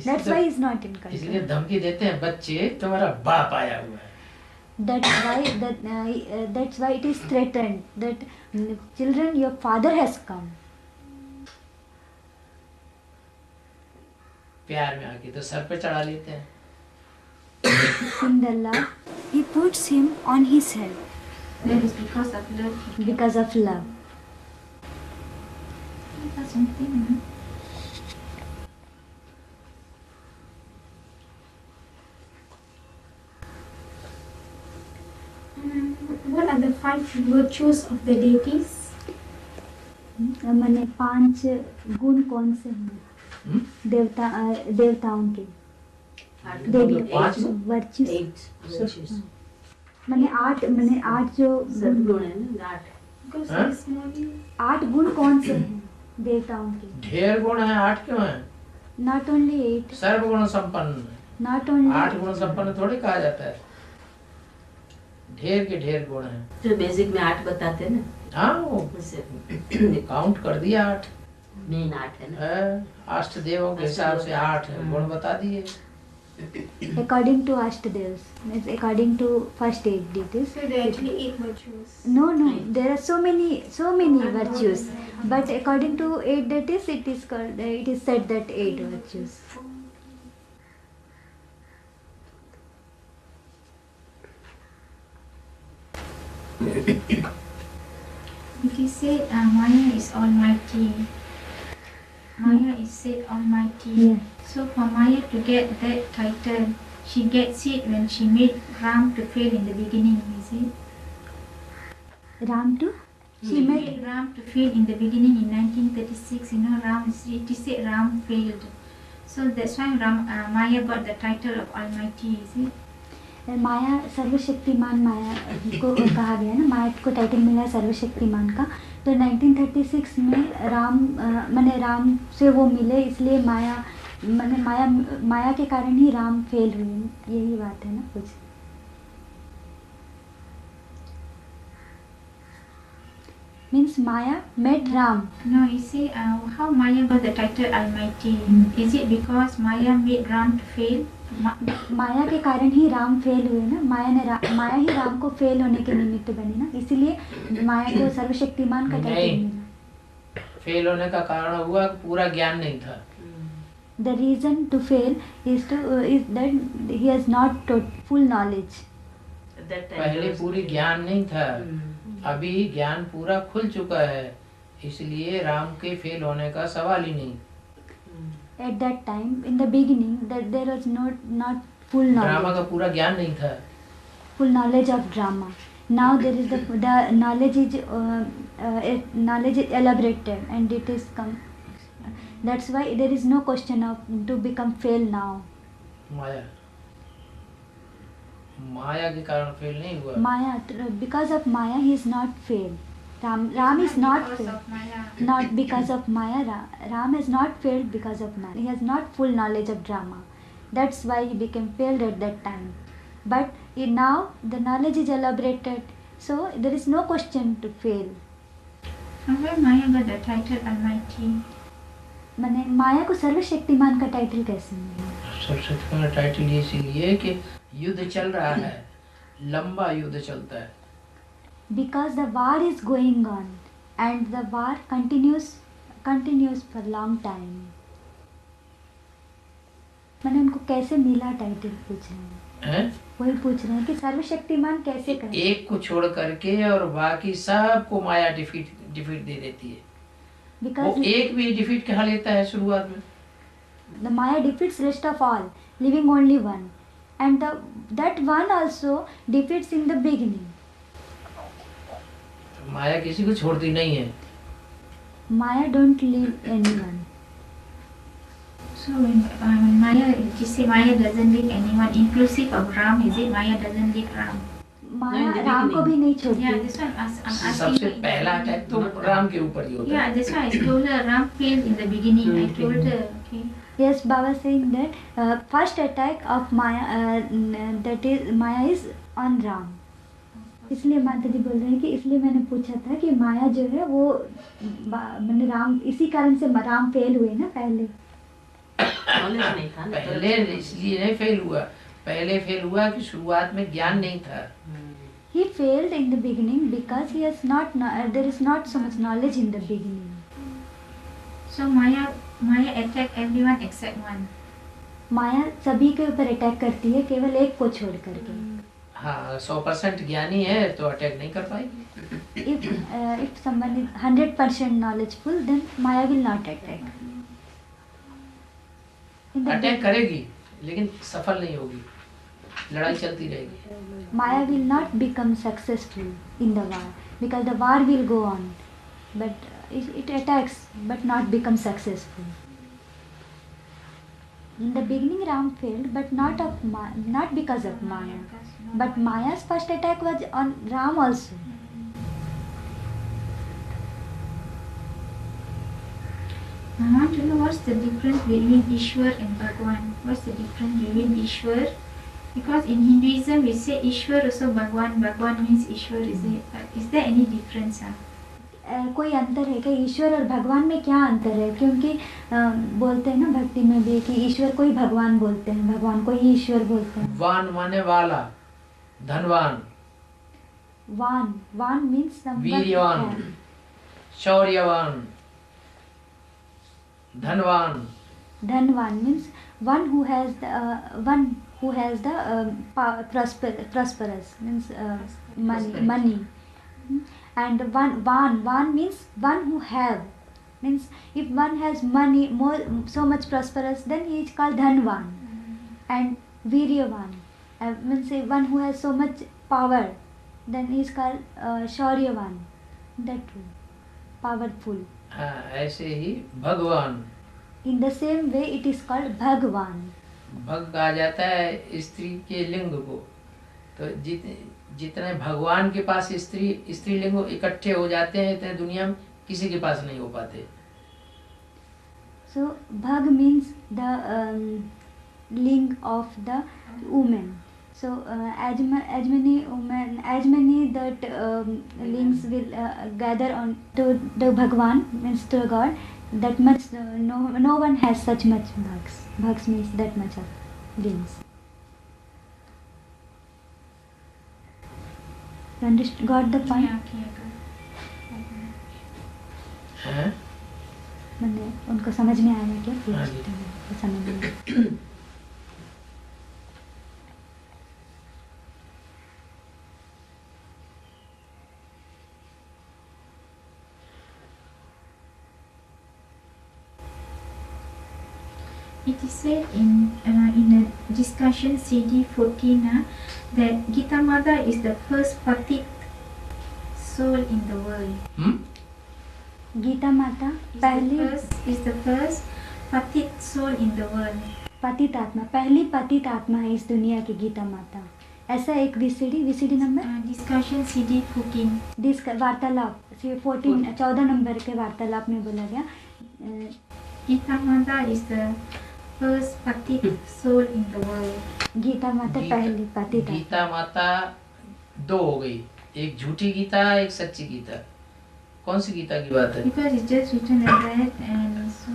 That's why it's not in control. इसलिए धमकी देते हैं बच्चे, तुम्हारा बाप आया हुआ है। That's why it is threatened that children, your father has come. प्यार में आके तो सर पे चढ़ा लेते हैं। In the love, he puts him on his head. That is because of love. Because of love. That's something. What are the 5 virtues of the deities? मैंने 5 गुण कौन से हैं देवताओं के? वर्च्यूज मैंने 8 जो सद्गुण है ना, 8 8 गुण कौन से हैं देवताओं के? ढेर गुण है, 8 क्यों है? Not only 8. सर्वगुण संपन्न। Not only 8 गुण संपन्न थोड़ी कहा जाता है। ढेर के ढेर गुण है। जो बेसिक में 8 बताते हैं ना। हाँ, वो काउंट कर दिया 8। मेन 8 है ना। अष्ट देवों के हिसाब से 8 गुण बता दिए। According to Ashtadevas, according to first 8 deities. So there are actually 8 virtues. No, there are so many virtues. But according to 8 deities, it is said that 8 virtues. It is said Maya is almighty. Maya is said almighty. Yeah. So for Maya to get that title, she gets it when she made Ram to fail in the beginning, is it? Ram to? She made Ram to fail in the beginning in 1936. It is said Ram failed. So that's why Maya got the title of almighty, is it? माया सर्वशक्तिमान माया को कहा गया ना, माया को title मिला सर्वशक्तिमान का। तो 1936 में राम से वो मिले, इसलिए माया के कारण ही राम फेल हुए। यही बात है ना कुछ। Means Maya met Ram. No, you see how Maya got the title almighty. Is it because Maya made Ram to fail? माया के कारण ही राम फेल हुए ना। माया ही राम को फेल होने के निमित्त बनी ना, इसीलिए माया को सर्वशक्तिमान का टाइटल मिला। फेल होने का कारण हुआ पूरा ज्ञान नहीं था। The reason to fail is that he has not full knowledge. पहले पूरी ज्ञान नहीं था, अभी ज्ञान पूरा खुल चुका है, इसलिए राम के फेल होने का सवाल ही नहीं। At that time, in the beginning, that there was not full knowledge. Drama का पूरा ज्ञान नहीं था। Full knowledge of drama. Now there is the knowledge is elaborated and it is come. That's why there is no question of to become fail now. माया के कारण fail नहीं हुआ। Maya, because of Maya, he is not failed. Ram is not failed. Not because of Maya. Ram has not failed because of Maya. He has not full knowledge of drama. That's why he became failed at that time. But now the knowledge is elaborated, so there is no question to fail. And where Maya got the title Almighty? मैंने माया को सर्वशक्तिमान का title कैसे मिला? सर्वशक्तिमान का title इसीलिए कि युद्ध चल रहा है, लंबा युद्ध चलता है। Because the war is going on and the war continues for long time. मैंने उनको कैसे मिला टाइटल पूछ रहे हैं, वही पूछ रहे हैं कि सर्वशक्तिमान कैसे करे। एक को छोड़ करके और बाकी सबको माया डिफीट दे देती है। Because वो एक भी डिफीट कहाँ लेता है शुरुआत में? the Maya defeats rest of all, leaving only one, and that one also defeats in the beginning. माया किसी को छोड़ती नहीं है। Maya don't leave anyone. So when Maya, you say Maya doesn't leave anyone, inclusive of Ram, is it? Maya doesn't leave Ram. माया राम को भी नहीं छोड़ती। Yeah, this one I'm asking. सबसे पहला अटैक तो राम के ऊपर ही होता है। Yeah, that's why I told her Ram failed in the beginning. I told her, okay. Yes, Baba saying that first attack of Maya, that is Maya is on Ram. इसलिए माता जी बोल रहे हैं कि इसलिए मैंने पूछा था कि माया जो है वो मैंने राम, इसी कारण से राम फेल हुए ना पहले। पहले इसलिए नहीं फेल हुआ, पहले फेल हुआ कि शुरुआत में ज्ञान नहीं था। He failed in the beginning because he has not there is not so much knowledge in the beginning. So Maya attack everyone except one. माया सभी के ऊपर अटैक करती है, केवल एक को छोड़ करके। हाँ, 100% ज्ञानी है तो अटैक नहीं कर पाएगी। If someone is 100% knowledgeful, then Maya will not attack. Attack करेगी लेकिन सफल नहीं होगी, लड़ाई चलती रहेगी। Maya will not become successful in the war because the war will go on, but it attacks but not become successful. In the beginning, Ram failed, but not because of Maya. But Maya's first attack was on Ram also. I want to know what's the difference between Ishwar and Bhagwan. What's the difference between Ishwar? Because in Hinduism we say Ishwar also Bhagwan. Bhagwan means Ishwar. Is there any difference? कोई अंतर है क्या ईश्वर और भगवान में? क्या अंतर है? क्योंकि बोलते हैं ना भक्ति में भी कि ईश्वर को ही भगवान बोलते हैं, भगवान को ही ईश्वर बोलते हैं। वान माने वाला, धनवान। वान मीन्स वीर्यवान, शौर्यवान, धनवान। धनवान means one who has the prosperous means money. And one means one who have, means if one has money so much prosperous, then he is called dhanvan. And viryavan means one who has so much power, then he is called shauryavan, that way, powerful. ऐसे ही भगवान, in the same way it is called bhagwan. भग आ जाता है स्त्री के लिंग को, तो जितने भगवान के पास स्त्रीलिंग इकट्ठे हो जाते हैं इतने दुनिया में किसी के पास नहीं हो पाते। So bhag means the ling of the woman. So as many that links will gather on to the Bhagwan, means to God, that much no one has such much bhags. Bhags means that much of links. Got the point? Yeah, okay, हैं? मैंने उनको समझ में आया क्या? हाँ जी। समझ में। It is said in a discussion CD 14 that Gita Mata is the first Patit soul in the world. Gita माता is the first Patit soul in the world. पतित आत्मा, पहली पतित आत्मा है इस दुनिया की गीता माता। ऐसा एक VCD नंबर डिस्कशन CD 14 वार्तालाप 14 नंबर के वार्तालाप में बोला गया गीता माता is the first Patit soul in the world. Gita माता पहली पतित आत्मा। गीता माता दो हो गई, एक झूठी गीता, एक सच्ची गीता। कौन सी गीता की बात है? Because it's just written like that and so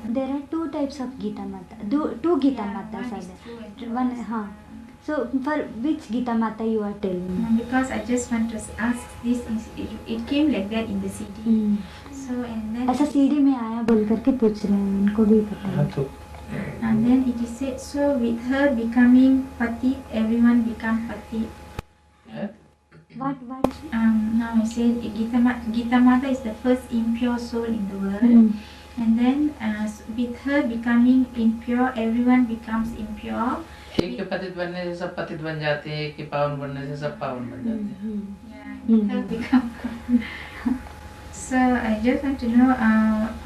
There are two types of Gita Mata. Two Gita Matas are there. One, हाँ, So for which Gita Mata you are telling? Because I just want to ask this. It came like that in the CD. So and then. ऐसा CD में आया बोल करके पूछ रहे हैं, उनको भी पता है. तो And then it is said, so with her becoming Pati, everyone become Pati. What? Now I said Gita Mata is the first impure soul in the world. And then with her becoming impure, everyone becomes impure. एक के पतित बनने से सब पतित बन जाते हैं, एक के पावन बनने से सब पावन बन जाते हैं. Yeah, with her become. So I just want to know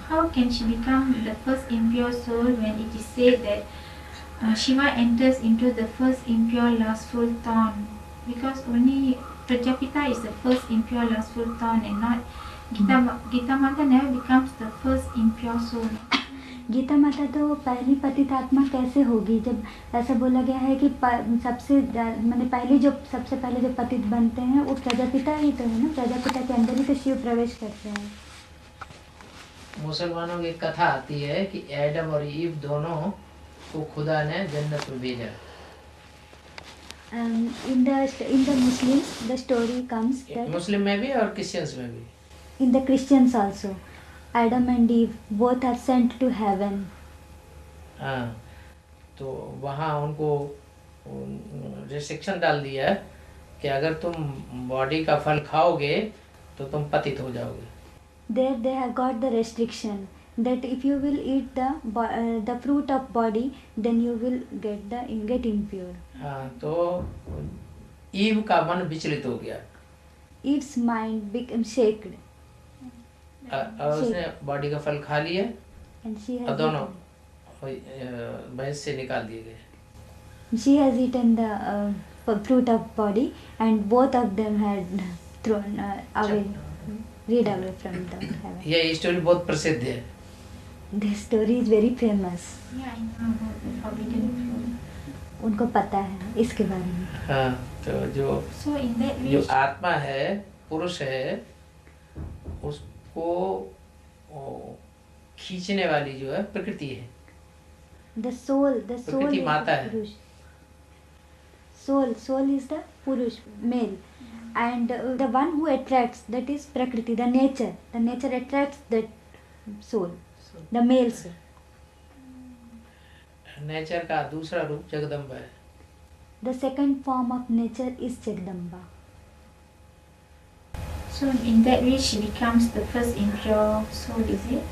how can she become the first impure soul when it is said that Shiva enters into the first impure lustful thorn, because only Prajapita is the first impure lustful thorn and not Gita Mata never becomes the first impure soul. Gita माता तो पहली पतित आत्मा कैसे होगी, जब ऐसा बोला गया है कि सबसे पहले जो पतित बनते हैं वो प्रजापिता ही तो है ना, प्रजापिता के अंदर ही तो शिव प्रवेश करते हैं. मुसलमानों की कथा आती है कि एडम और ईव दोनों को खुदा ने जन्नत में भेजा. In the Muslims the story comes that मुस्लिम में भी और क्रिश्चियंस में भी. in the Christians also Adam and Eve both are sent to heaven. हाँ, तो वहाँ उनको रिस्ट्रिक्शन डाल दिया है कि अगर तुम बॉडी का फल खाओगे तो तुम पतित हो जाओगे. There they have got the restriction that if you will eat the fruit of body, then you will get impure. हाँ, तो ईव का मन विचलित हो गया. Eve's mind became shaken. और उसने बॉडी का फल खा लिया और दोनों भैंस से निकाल दिए गए. She has eaten the fruit of body and both of them had thrown away, read away from the heaven. ये स्टोरी बहुत प्रसिद्ध है. This story is very famous. Yeah, I know about the forbidden fruit. उनको पता है इसके बारे में. हाँ, तो So in that way, जो आत्मा है, पुरुष है, उसको खींचने वाली जो है प्रकृति है. The soul प्रकृति is माता the है. Purush. Soul is the Purush, male, and the one who attracts, that is Prakriti, the nature attracts that soul, the male soul. Nature का दूसरा रूप जगदम्बा है. The second form of nature is Jagdamba. so in that way she becomes the first impure soul, is it?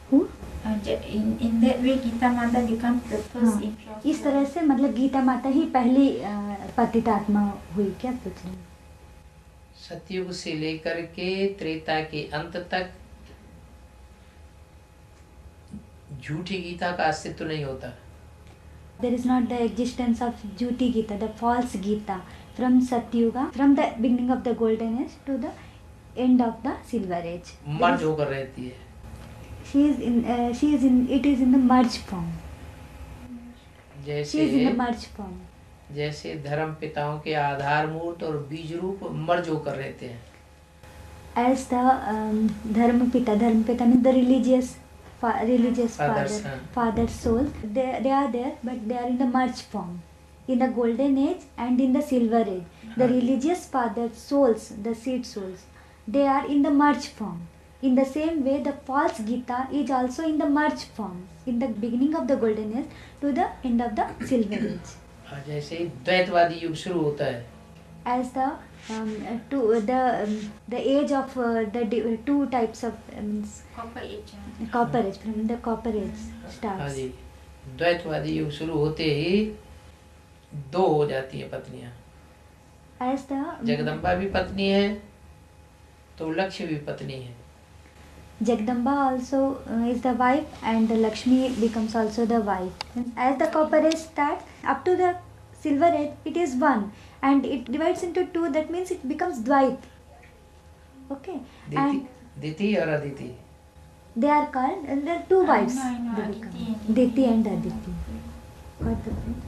Who? In that way Gita Mata becomes the first हाँ, impure soul. इस तरह से मतलब गीता माता ही पहली पतित आत्मा हुई, क्या पूछ रहे हैं? सतयुग से लेकर के त्रेता के अंत तक झूठी गीता का अस्तित्व नहीं होता. There is not the existence of Jhuti Gita, the false Gita, from Satyuga, from the beginning of the golden age to the end of the silver age. मर्ज होकर रहती है. It is in the merge form. She is in the जैसे merge form. जैसे धर्म पिताओं के आधार मूर्त और बीज रूप मर्ज होकर रहते हैं. As the Dharmapita means the religious Fathers, father soul, they are there, but they are in the merge form. In the golden age and in the silver age, the religious father souls, the seed souls, they are in the merge form. In the same way, the false Gita is also in the merge form, in the beginning of the golden age to the end of the silver age. जैसे द्वैतवादी युग शुरू होता है. As the age of the two types of Copper age. copper age, from the copper age हाँ starts. जी, द्वैतवादी युग शुरू होते ही दो हो जाती है पत्नियां. As the जगदम्बा भी पत्नी है तो लक्ष्मी भी पत्नी है. Jagdamba also is the wife and the Lakshmi becomes also the wife. As the copper age starts, up to the silver age, it is one and it divides into two. That means it becomes Dvait. Okay. And Diti और Aditi. they are called, and there are two wives. I know, They Aditi become and Diti and Aditi. Got the point?